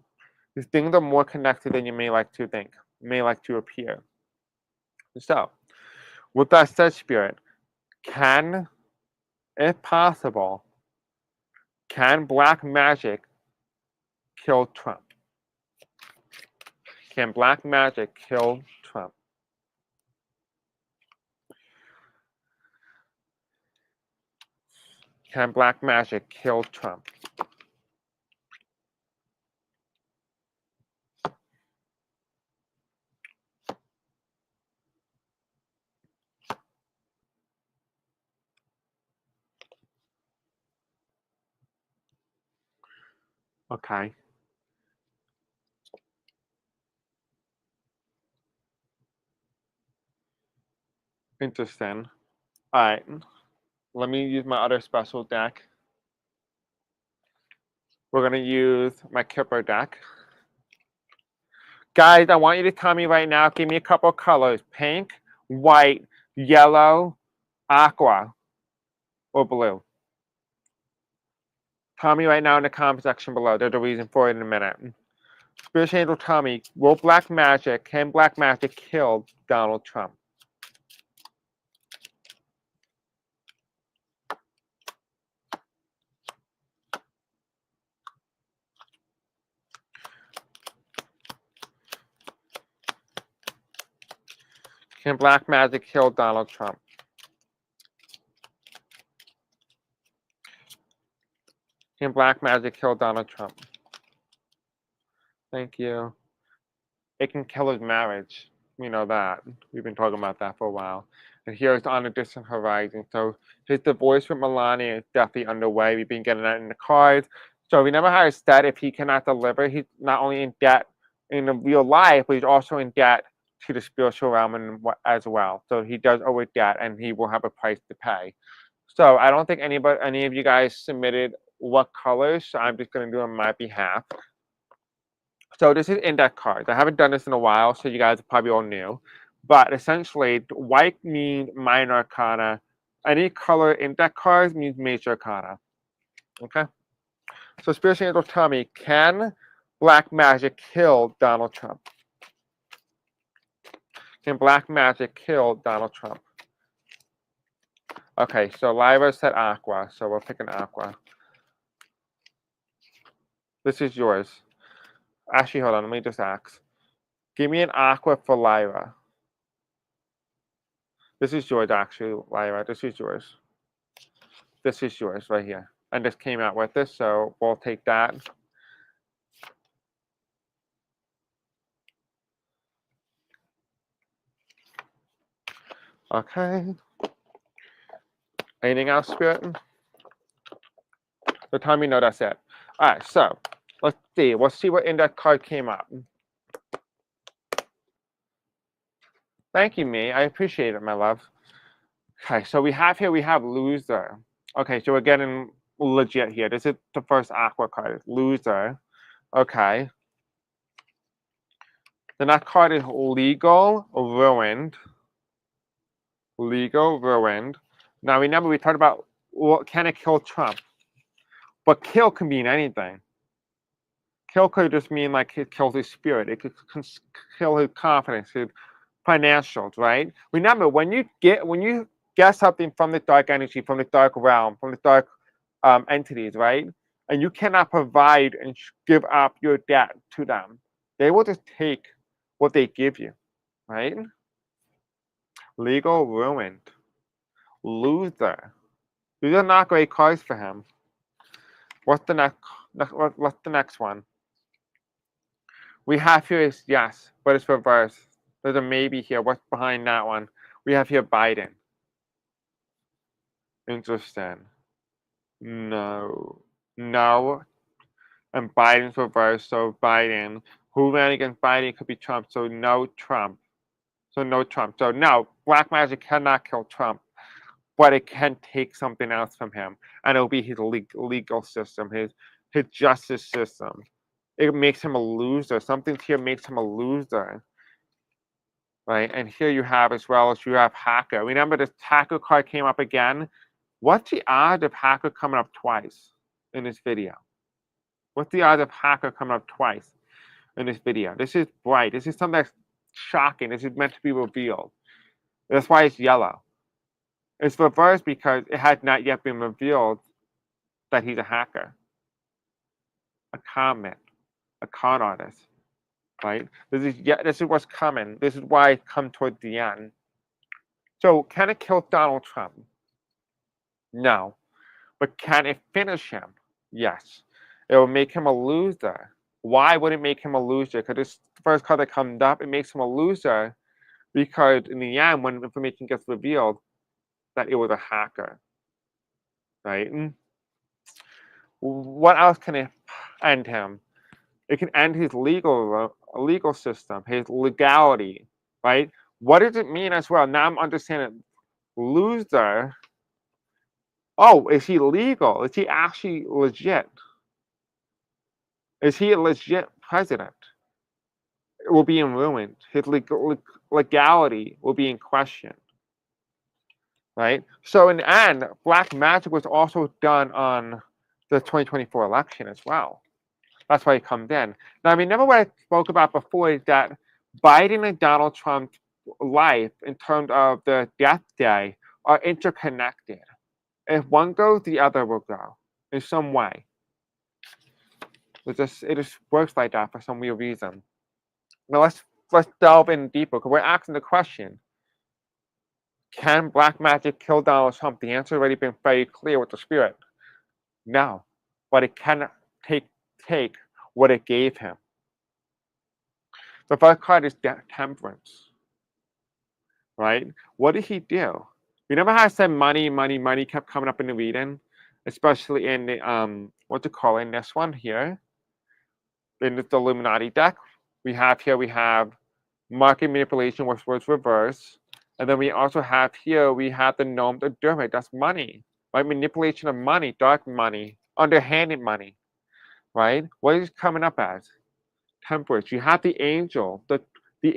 These things are more connected than you may like to think, may like to appear. So, with that said, Spirit, if possible, can black magic kill Trump? Can black magic kill Trump? Can black magic kill Trump? Okay. Interesting. All right. Let me use my other special deck. We're going to use my Kipper deck. Guys, I want you to tell me right now, give me a couple of colors. Pink, white, yellow, aqua, or blue. Tell me right now in the comment section below. There's a reason for it in a minute. Spiritual Angel, tell me, can black magic kill Donald Trump? Can black magic kill Donald Trump? Can black magic kill Donald Trump? Thank you. It can kill his marriage. We know that. We've been talking about that for a while. And here it's on a distant horizon. So his divorce with Melania is definitely underway. We've been getting that in the cards. So remember how I said if he cannot deliver, he's not only in debt in the real life, but he's also in debt to the spiritual realm as well. So he does owe a debt, and he will have a price to pay. So I don't think any of you guys submitted what colors. So I'm just going to do it on my behalf. So this is index cards. I haven't done this in a while, so you guys are probably all new. But essentially, white means minor arcana. Any color index cards means major arcana. Okay? So Spiritual Angel, tell me, can black magic kill Donald Trump? Can black magic kill Donald Trump? Okay, so Lyra said aqua, so we'll pick an aqua. This is yours. Actually, hold on, let me just ask. Give me an aqua for Lyra. This is yours, actually, Lyra. This is yours. This is yours right here. And this came out with this, so we'll take that. Okay. Anything else, Spirit? So tell me no, that's it. All right, so let's see. We'll see what index card came up. Thank you, me. I appreciate it, my love. Okay, so we have loser. Okay, so we're getting legit here. This is the first aqua card, loser. Okay. The next card is legal ruined. Legal ruined. Now remember we talked about can it kill Trump? But kill can mean anything. Kill could just mean like it kills his spirit. It could kill his confidence, his financials, right? Remember when you get something from the dark energy, from the dark realm, from the dark entities, right? And you cannot provide and give up your debt to them. They will just take what they give you, right? Legal ruined. Loser. These are not great cards for him. What's the next one? We have here is yes, but it's reversed. There's a maybe here. What's behind that one? We have here Biden. Interesting. No. No. And Biden's reversed, so Biden. Who ran against Biden could be Trump, so no Trump. So no Trump. So no, black magic cannot kill Trump, but it can take something else from him. And it'll be his legal system, his justice system. It makes him a loser. Something here makes him a loser. Right? And here you have as well as you have hacker. Remember this hacker card came up again. What's the odds of hacker coming up twice in this video? What's the odds of hacker coming up twice in this video? This is bright. This is something that's shocking. This is meant to be revealed. That's why it's yellow. It's reversed because it has not yet been revealed that he's a hacker, a con artist, right? This is what's coming. This is why it come toward the end. So can it kill Donald Trump? No. But can it finish him? Yes. It will make him a loser. Why would it make him a loser? Because this first card that comes up, it makes him a loser because in the end, when information gets revealed, that it was a hacker, right? What else can it end him. It can end his legal system, his legality, right? What does it mean as well? Now I'm understanding. Loser. Oh, is he legal? Is he actually legit? Is he a legit president? It will be in ruin. His legality will be in question, right? So in the end, black magic was also done on the 2024 election as well. That's why it comes in. Now, remember what I spoke about before is that Biden and Donald Trump's life in terms of the death day are interconnected. If one goes, the other will go in some way. It just works like that for some real reason. Now let's delve in deeper because we're asking the question: can black magic kill Donald Trump? The answer has already been very clear with the spirit. No, but it can take what it gave him. The first card is temperance, right? What did he do? Remember how I said money, money, money kept coming up in the reading, especially in the what to call in this one here, in the Illuminati deck. We have market manipulation, which was reverse, and then we also have here we have the gnome, the dermot. That's money, right? Manipulation of money, dark money, underhanded money, right? What is it coming up as? Temperance. You have the angel, the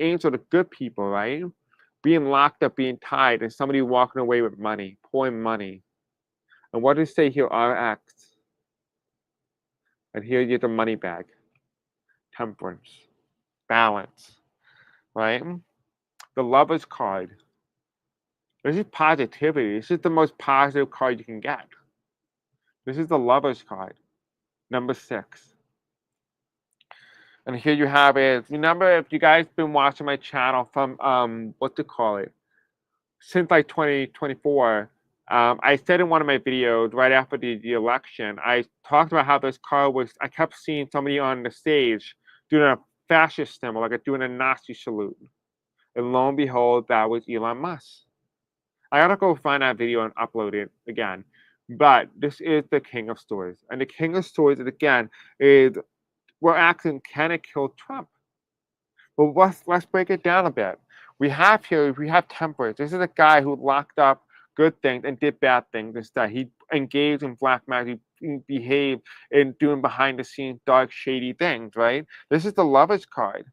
angel, the good people, right? Being locked up, being tied, and somebody walking away with money, pouring money. And what does it say here? RX. And here you get the money bag. Temperance. Balance. Right? The lover's card. This is positivity. This is the most positive card you can get. This is the lover's card. Number 6. And here you have it. Remember, if you guys been watching my channel from what to call it, since like 2024, I said in one of my videos right after the election, I talked about how this card was. I kept seeing somebody on the stage doing a fascist symbol, like doing a Nazi salute, and lo and behold, that was Elon Musk. I gotta go find that video and upload it again. But this is the King of Swords, and the King of Swords again is we're asking, can it kill Trump? Well, let's break it down a bit. We have temperance. This is a guy who locked up good things and did bad things instead. He engaged in black magic, behaved in doing behind the scenes dark, shady things, right? This is the lover's card,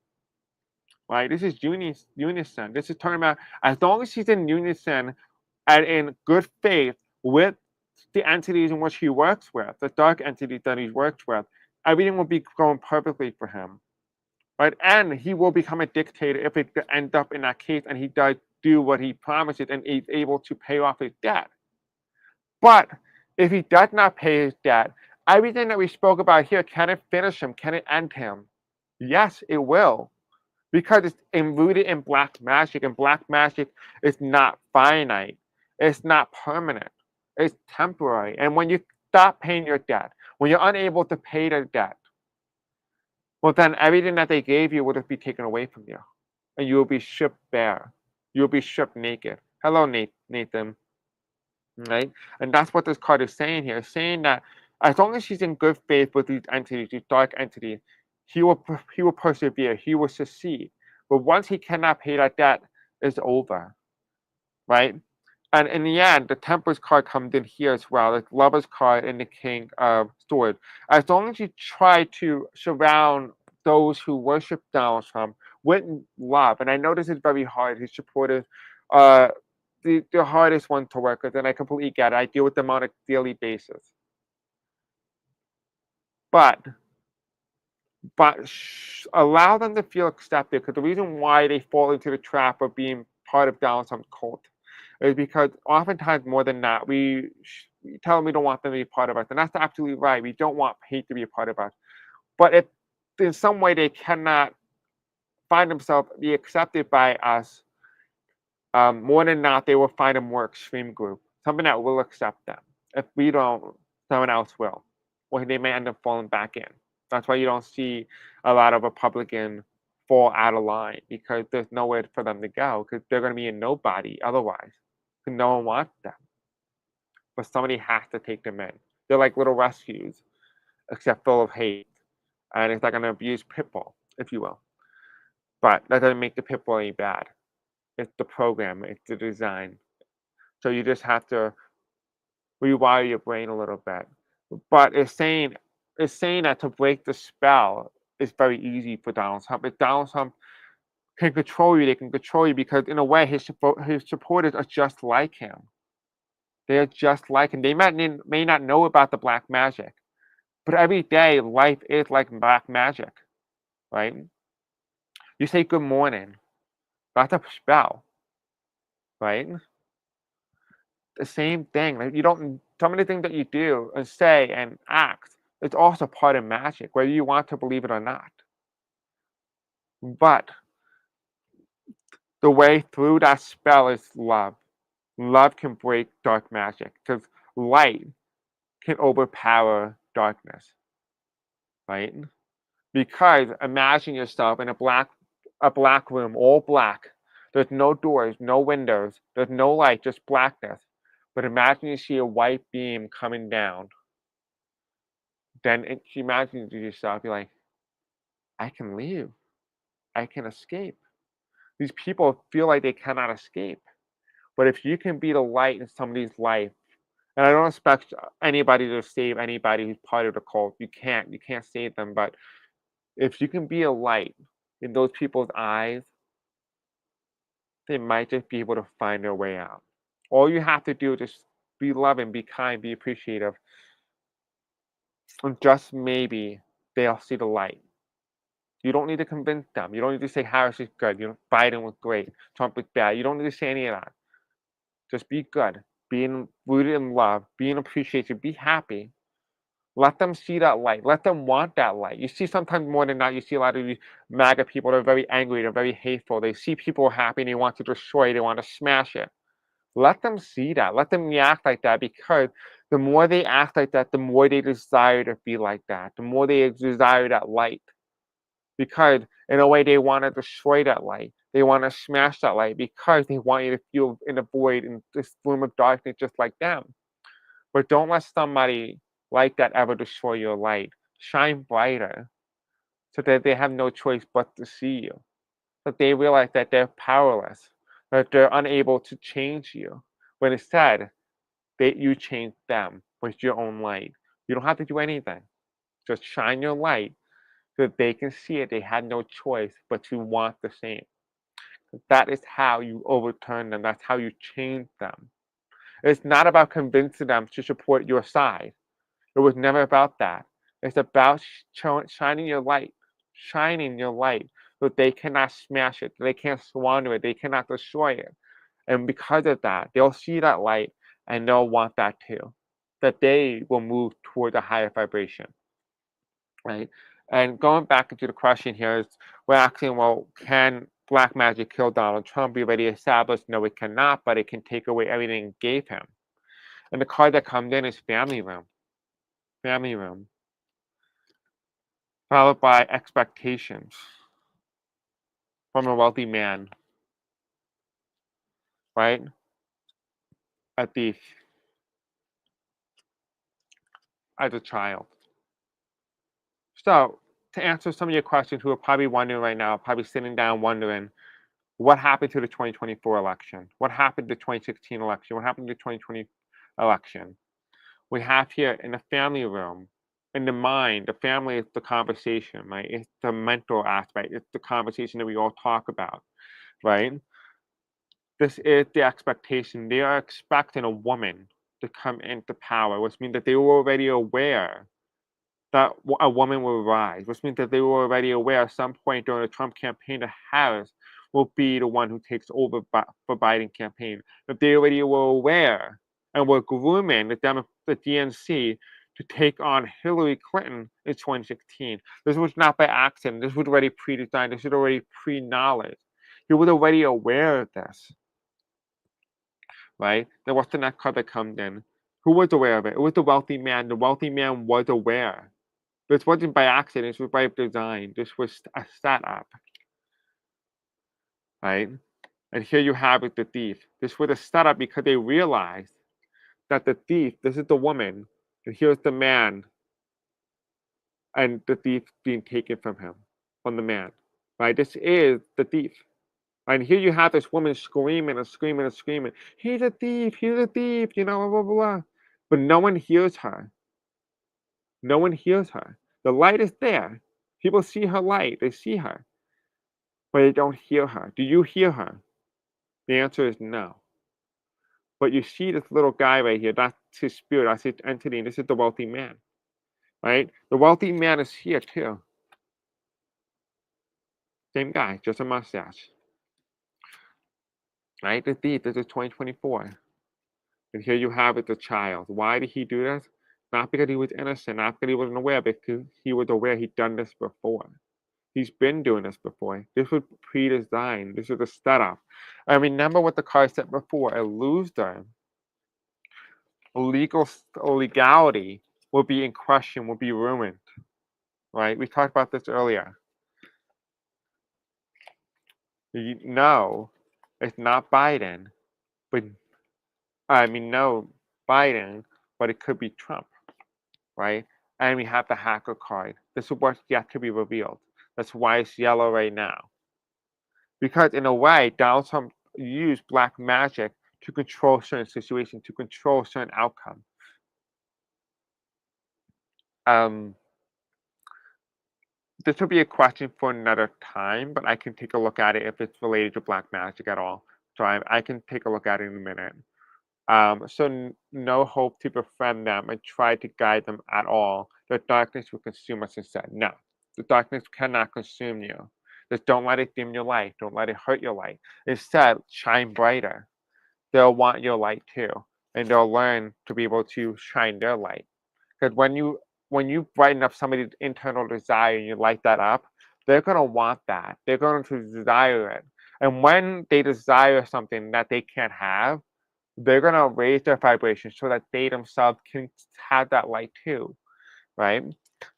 right? This is unison. This is talking about as long as he's in unison and in good faith with the entities in which he works with, the dark entities that he works with, everything will be going perfectly for him. Right? And he will become a dictator if it ends up in that case and he does do what he promises and he's able to pay off his debt. But if he does not pay his debt, everything that we spoke about here, can it finish him? Can it end him? Yes, it will. Because it's rooted in black magic, and black magic is not finite. It's not permanent. It's temporary. And when you stop paying your debt, when you're unable to pay the debt, well, then everything that they gave you would be taken away from you. And you will be stripped bare. You will be stripped naked. Hello, Nathan. Right? And that's what this card is saying here. It's saying that as long as he's in good faith with these entities, these dark entities, he will persevere. He will succeed. But once he cannot pay that debt, it's over. Right? And in the end, the Temperance card comes in here as well, the Lover's card and the King of Swords. As long as you try to surround those who worship Donald Trump with love, and I know this is very hard, his supporters are the hardest one to work with, and I completely get it. I deal with them on a daily basis. But allow them to feel accepted, because the reason why they fall into the trap of being part of Donald Trump's cult is because oftentimes more than not, we tell them we don't want them to be part of us. And that's absolutely right. We don't want hate to be a part of us. But if in some way they cannot find themselves be accepted by us, more than not, they will find a more extreme group, something that will accept them. If we don't, someone else will. Or they may end up falling back in. That's why you don't see a lot of Republicans fall out of line, because there's nowhere for them to go, because they're going to be a nobody otherwise. No one wants them. But somebody has to take them in. They're like little rescues, except full of hate. and it's like an abused pit bull, if you will. But that doesn't make the pit bull any bad. It's the program, it's the design. So you just have to rewire your brain a little bit. But it's saying that to break the spell is very easy for Donald Trump. If Donald Trump can control you, they can control you because in a way his supporters are just like him. They're just like him. They may not know about the black magic, but every day life is like black magic, right? You say good morning, that's a spell, right? The same thing. Like you don't some of the things that you do and say and act, it's also part of magic, whether you want to believe it or not. But the way through that spell is love. Love can break dark magic because light can overpower darkness, right? Because imagine yourself in a black room, all black. There's no doors, no windows, there's no light, just blackness. But imagine you see a white beam coming down. Then you imagine to yourself, you're like, I can leave. I can escape. These people feel like they cannot escape. But if you can be the light in somebody's life, and I don't expect anybody to save anybody who's part of the cult. You can't. You can't save them. But if you can be a light in those people's eyes, they might just be able to find their way out. All you have to do is just be loving, be kind, be appreciative, and just maybe they'll see the light. You don't need to convince them. You don't need to say Harris is good. Biden was great. Trump was bad. You don't need to say any of that. Just be good. Being rooted in love, being appreciated, be happy. Let them see that light. Let them want that light. You see sometimes more than not, you see a lot of these MAGA people that are very angry, they're very hateful. They see people happy and they want to destroy it, they want to smash it. Let them see that. Let them react like that because the more they act like that, the more they desire to be like that. The more they desire that light. Because in a way they want to destroy that light. They want to smash that light because they want you to feel in the void in this room of darkness just like them. But don't let somebody like that ever destroy your light. Shine brighter so that they have no choice but to see you. That they realize that they're powerless, that they're unable to change you. When instead, you change them with your own light. You don't have to do anything. Just shine your light so that they can see it. They had no choice but to want the same. That is how you overturn them. That's how you change them. It's not about convincing them to support your side. It was never about that. It's about shining your light so they cannot smash it, they can't squander it, they cannot destroy it. And because of that, they'll see that light and they'll want that too. That they will move toward a higher vibration, right? And going back into the question here is, we're asking, well, can black magic kill Donald Trump? We already established, no, it cannot, but it can take away everything it gave him. And the card that comes in is family room. Family room. Followed by expectations from a wealthy man, right? A thief, as a child. So, to answer some of your questions, who are probably wondering right now, probably sitting down wondering, what happened to the 2024 election? What happened to the 2016 election? What happened to the 2020 election? We have here in the family room, in the mind, the family is the conversation, right? It's the mental aspect, it's the conversation that we all talk about, right? This is the expectation. They are expecting a woman to come into power, which means that they were already aware that a woman will rise, which means that they were already aware at some point during the Trump campaign that Harris will be the one who takes over for Biden campaign. That they already were aware and were grooming the DNC to take on Hillary Clinton in 2016. This was not by accident. This was already pre-designed. This was already pre-knowledge. He was already aware of this, right? Then what's the next card that comes in? Who was aware of it? It was the wealthy man. The wealthy man was aware. This wasn't by accident. This was by design. This was a setup, right? And here you have it, the thief. This was a setup because they realized that the thief, this is the woman, and here's the man. and the thief being taken from him, from the man. Right? This is the thief. And here you have this woman screaming and screaming and screaming, he's a thief, you know, blah, blah, blah. But no one hears her. No one hears her. The light is there. People see her light, they see her, but they don't hear her. Do you hear her? The answer is no. But you see this little guy right here, that's his spirit, that's his entity, and this is the wealthy man, right? The wealthy man is here too. Same guy, just a mustache, right? The thief, this is 2024. And here you have it, the child. Why did he do this? Not because he was innocent, not because he wasn't aware, because he was aware he'd done this before. He's been doing this before. This was pre-designed. This was a setup. And remember what the card said before. A loser, legality will be in question, will be ruined. Right? We talked about this earlier. No, it's not Biden, but no, Biden, but it could be Trump, right? And we have the hacker card. This is what's yet to be revealed. That's why it's yellow right now. Because in a way, Donald Trump used black magic to control certain situations, to control certain outcomes. This will be a question for another time, but I can take a look at it if it's related to black magic at all. So I can take a look at it in a minute. So no hope to befriend them and try to guide them at all. The darkness will consume us instead. No, the darkness cannot consume you. Just don't let it dim your light. Don't let it hurt your light. Instead, shine brighter. They'll want your light too, and they'll learn to be able to shine their light. Because when you brighten up somebody's internal desire and you light that up, they're gonna want that. They're going to desire it. And when they desire something that they can't have, they're gonna raise their vibration so that they themselves can have that light too, right?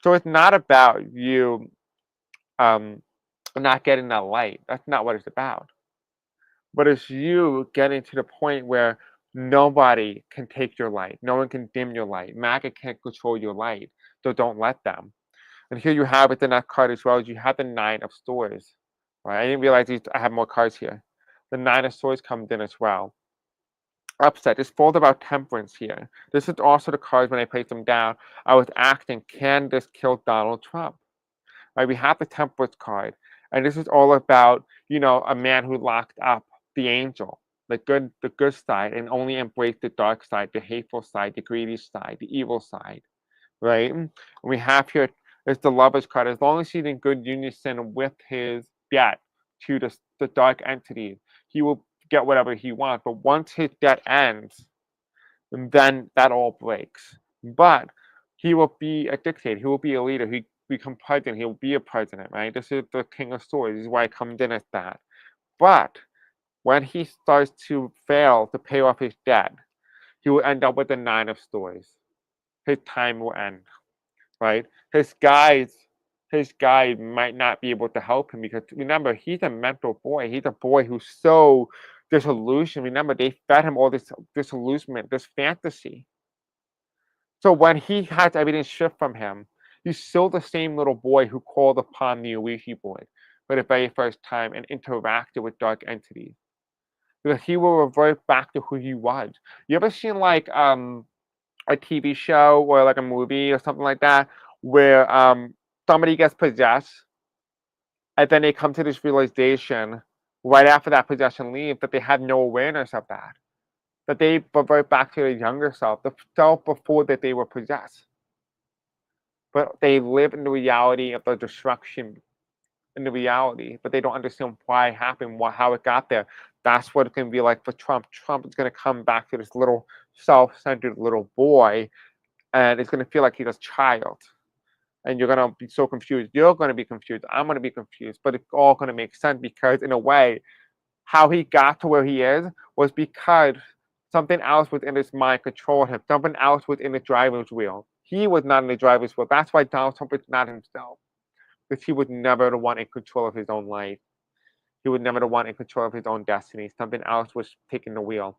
So it's not about you not getting that light. That's not what it's about. But it's you getting to the point where nobody can take your light. No one can dim your light. MAGA can't control your light. So don't let them. And here you have it in that card as well as you have the 9 of swords. Right? I didn't realize I have more cards here. The 9 of swords comes in as well. Upset. It's full about temperance here. This is also the cards when I place them down. I was asking, can this kill Donald Trump? Right? We have the temperance card. And this is all about, a man who locked up the angel, the good side, and only embraced the dark side, the hateful side, the greedy side, the evil side. Right? And we have here is the lover's card. As long as he's in good unison with his debt to the dark entity, he will get whatever he wants. But once his debt ends, then that all breaks. But he will be a dictator. He will be a leader. He become president. He will be a president, right? This is the King of Swords. This is why it comes in as that. But when he starts to fail to pay off his debt, he will end up with the 9 of Swords. His time will end, right? His guide might not be able to help him because remember, he's a mental boy. He's a boy who's so disillusioned. Remember, they fed him all this disillusionment, this fantasy. So when he has everything stripped from him, he's still the same little boy who called upon the Ouija board for the very first time and interacted with dark entities. Because he will revert back to who he was. You ever seen like a TV show or like a movie or something like that where somebody gets possessed and then they come to this realization right after that possession leaves that they have no awareness of that they revert back to their younger self, the self before that they were possessed. But they live in the reality of the destruction, in the reality, but they don't understand why it happened, how it got there. That's what it's going to be like for Trump. Trump is going to come back to this little self-centered little boy, and it's going to feel like he's a child. And you're going to be so confused. You're going to be confused. I'm going to be confused. But it's all going to make sense because, in a way, how he got to where he is was because something else within his mind controlled him. Something else was in the driver's wheel. He was not in the driver's wheel. That's why Donald Trump is not himself. Because he was never the one in control of his own life. He was never the one in control of his own destiny. Something else was taking the wheel.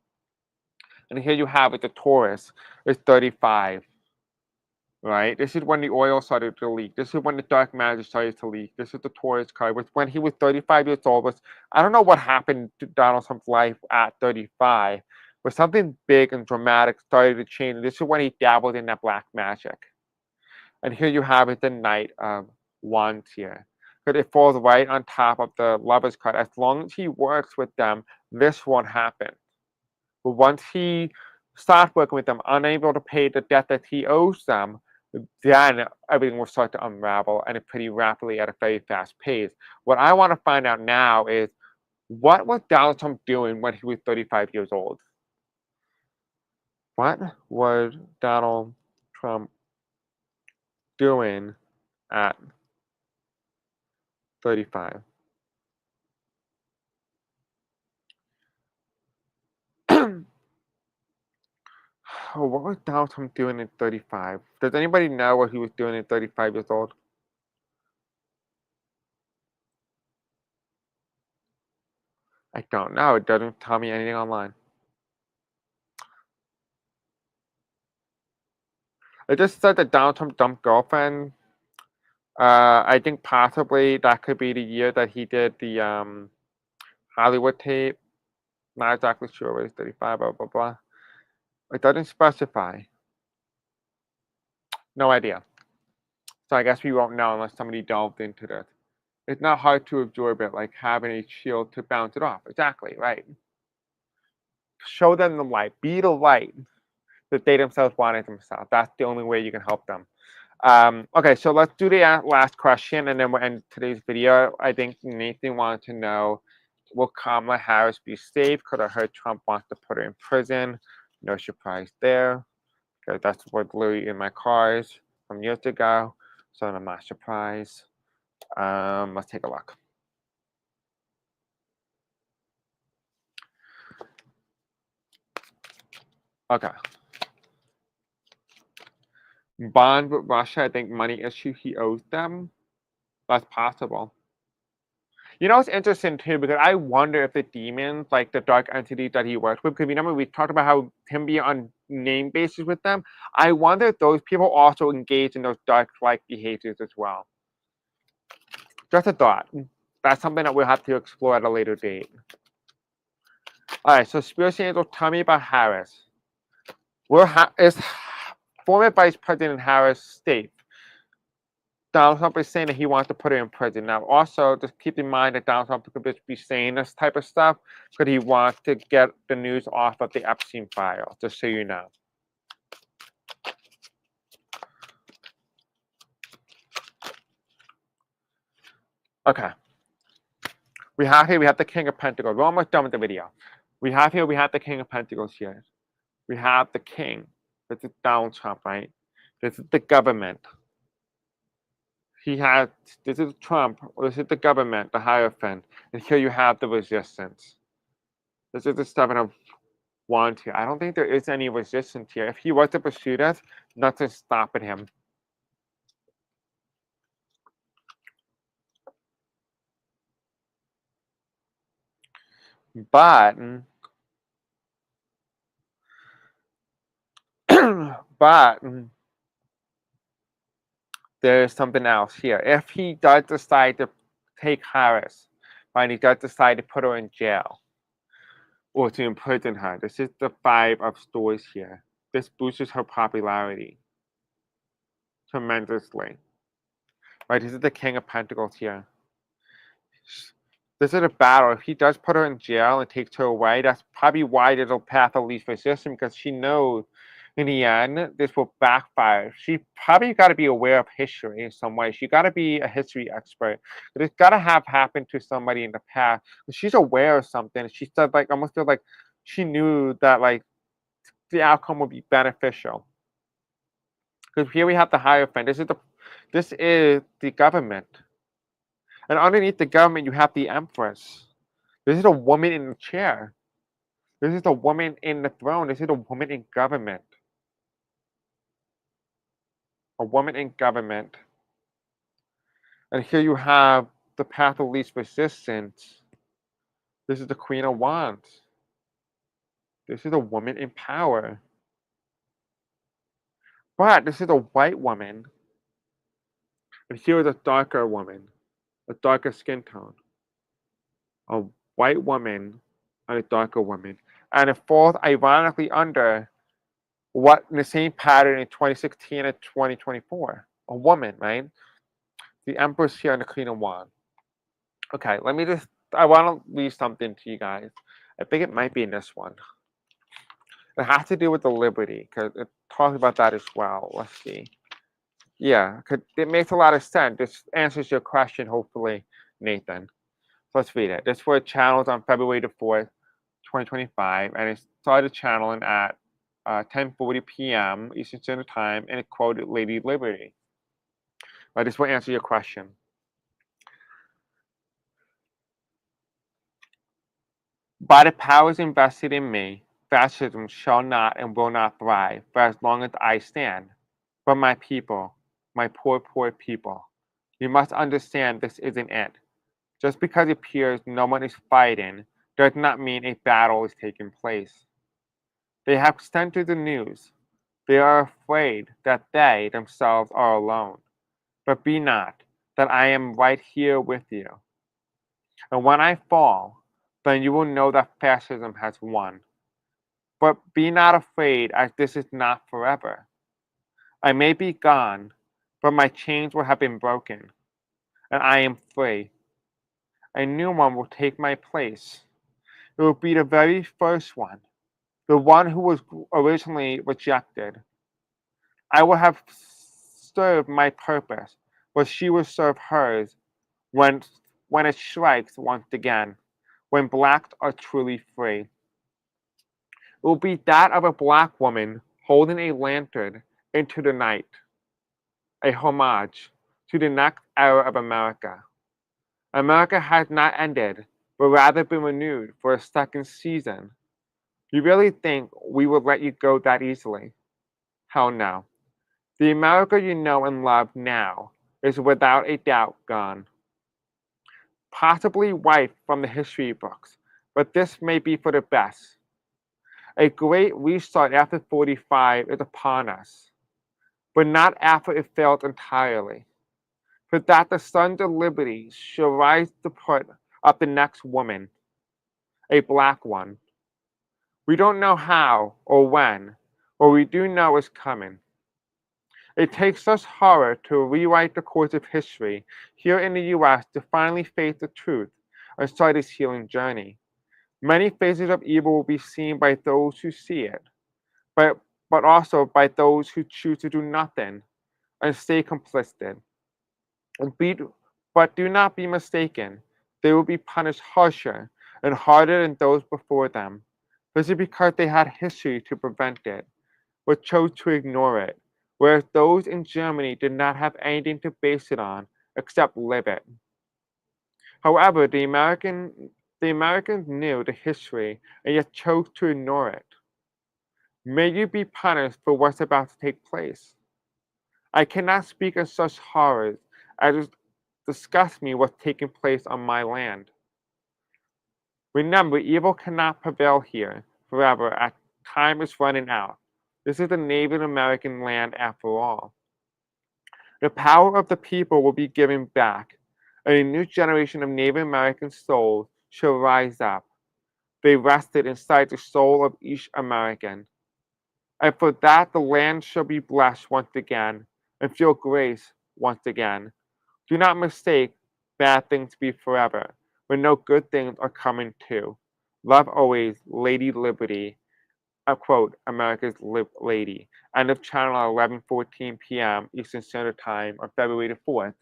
And here you have it, the Taurus is 35. right? This is when the oil started to leak. This is when the dark magic started to leak. This is the Taurus card. Was when he was 35 years old. I don't know what happened to Donald Trump's life at 35, but something big and dramatic started to change. This is when he dabbled in that black magic. And here you have it, the Knight of Wands here. But it falls right on top of the Lover's card. As long as he works with them, this won't happen. But once he starts working with them, unable to pay the debt that he owes them, then everything will start to unravel and pretty rapidly at a very fast pace. What I want to find out now is what was Donald Trump doing when he was 35 years old? What was Donald Trump doing at 35? Oh, what was Donald Trump doing at 35? Does anybody know what he was doing at 35 years old? I don't know. It doesn't tell me anything online. It just said that Donald Trump dumped girlfriend. I think possibly that could be the year that he did the Hollywood tape. Not exactly sure what he's 35, blah, blah, blah. It doesn't specify. No idea. So I guess we won't know unless somebody delved into this. It's not hard to absorb it, like having a shield to bounce it off. Exactly, right. Show them the light. Be the light that they themselves wanted themselves. That's the only way you can help them. Okay, so let's do the last question, and then we'll end today's video. I think Nathan wanted to know, will Kamala Harris be safe? Because I heard Trump wants to put her in prison. No surprise there, because that's what literally in my cards from years ago. So I'm not surprised. Let's take a look. Okay. Bond with Russia, I think money issue he owes them. That's possible. You know, it's interesting too, because I wonder if the demons, like the dark entities that he works with, because remember we talked about how him being on name basis with them. I wonder if those people also engage in those dark-like behaviors as well. Just a thought. That's something that we'll have to explore at a later date. All right, so Spirit Angel, tell me about Harris. Is former Vice President Harris safe? Donald Trump is saying that he wants to put her in prison. Now, also, just keep in mind that Donald Trump could be saying this type of stuff because he wants to get the news off of the Epstein file, just so you know. Okay. We have the King of Pentacles. We're almost done with the video. We have the King of Pentacles here. We have the King. This is Donald Trump, right? This is the government. This is Trump. This is the government, the Hierophant. And here you have the resistance. This is the Seven of Wands here. I don't think there is any resistance here. If he was to pursue us, nothing's stopping him. But but there's something else here. If he does decide to take Harris, right, he does decide to put her in jail or to imprison her, this is the Five of Swords here. This boosts her popularity tremendously. Right, this is the King of Pentacles here. This is a battle. If he does put her in jail and takes her away, that's probably why there's a path of least resistance, because she knows in the end this will backfire. She probably got to be aware of history in some way. She got to be a history expert. But it's got to have happened to somebody in the past. She's aware of something. She said, like, almost feel like she knew that, like, the outcome would be beneficial. Because here we have the Hierophant. This is the government. And underneath the government, you have the Empress. This is a woman in the chair. This is a woman in the throne. This is a woman in government. A woman in government. And here you have the path of least resistance. This is the Queen of Wands. This is a woman in power. But this is a white woman, and here is a darker woman, a darker skin tone. A white woman and a darker woman. And it falls ironically under what in the same pattern in 2016 and 2024. A woman, right? The Empress here and the Queen of Wands. Okay, I want to read something to you guys. I think it might be in this one. It has to do with the liberty, because it talks about that as well. Let's see. Yeah, it makes a lot of sense. This answers your question, hopefully, Nathan. So let's read it. This was channeled on February the 4th, 2025, and it started channeling at 10:40 p.m. Eastern Standard Time, and it quoted Lady Liberty. This will answer your question. By the powers invested in me, fascism shall not and will not thrive for as long as I stand. But my people, my poor, poor people, you must understand this isn't it. Just because it appears no one is fighting does not mean a battle is taking place. They have censored the news. They are afraid that they themselves are alone. But be not, that I am right here with you. And when I fall, then you will know that fascism has won. But be not afraid, as this is not forever. I may be gone, but my chains will have been broken, and I am free. A new one will take my place. It will be the very first one, the one who was originally rejected. I will have served my purpose, but she will serve hers when, when it strikes once again, when blacks are truly free. It will be that of a black woman holding a lantern into the night, a homage to the next era of America. America has not ended, but rather been renewed for a second season. You really think we would let you go that easily? Hell no. The America you know and love now is without a doubt gone. Possibly wiped from the history books, but this may be for the best. A great restart after 45 is upon us, but not after it failed entirely. For that the sons of liberty shall rise to put up the next woman, a black one. We don't know how or when, but we do know it's coming. It takes us horror to rewrite the course of history here in the US to finally face the truth and start this healing journey. Many faces of evil will be seen by those who see it, but, but also by those who choose to do nothing and stay complicit. Be, but do not be mistaken, they will be punished harsher and harder than those before them. This is because they had history to prevent it, but chose to ignore it, whereas those in Germany did not have anything to base it on except live it. However, the Americans knew the history and yet chose to ignore it. May you be punished for what's about to take place. I cannot speak of such horrors as disgust me what's taking place on my land. Remember, evil cannot prevail here forever as time is running out. This is a Native American land after all. The power of the people will be given back, and a new generation of Native American souls shall rise up. They rested inside the soul of each American. And for that the land shall be blessed once again, and feel grace once again. Do not mistake bad things to be forever, when no good things are coming too. Love always, Lady Liberty. Quote, America's Lady. End of channel at 11:14 p.m. Eastern Standard Time on February the 4th,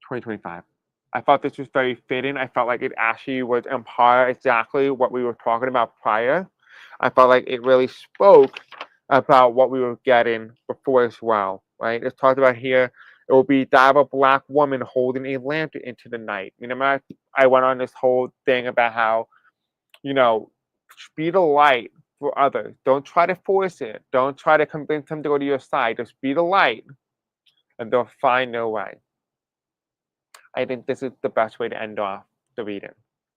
2025. I thought this was very fitting. I felt like it actually was on par exactly what we were talking about prior. I felt like it really spoke about what we were getting before as well, right? It's talked about here. It will be that of a black woman holding a lantern into the night. I went on this whole thing about how, you know, be the light for others. Don't try to force it. Don't try to convince them to go to your side. Just be the light, and they'll find their way. I think this is the best way to end off the reading.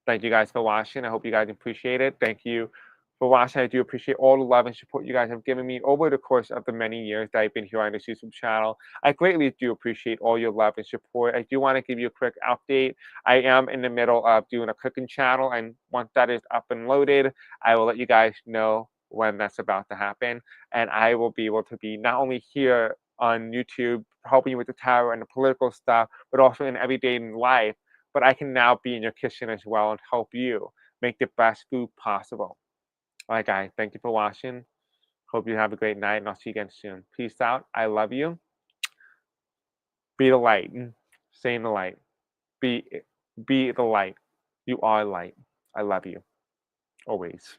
Thank you guys for watching. I hope you guys appreciate it. Thank you for watching. I do appreciate all the love and support you guys have given me over the course of the many years that I've been here on this YouTube channel. I greatly do appreciate all your love and support. I do want to give you a quick update. I am in the middle of doing a cooking channel, and once that is up and loaded, I will let you guys know when that's about to happen. And I will be able to be not only here on YouTube helping you with the tarot and the political stuff, but also in everyday life. But I can now be in your kitchen as well and help you make the best food possible. All right, guys, thank you for watching. Hope you have a great night, and I'll see you again soon. Peace out. I love you. Be the light. Stay in the light. Be the light. You are light. I love you. Always.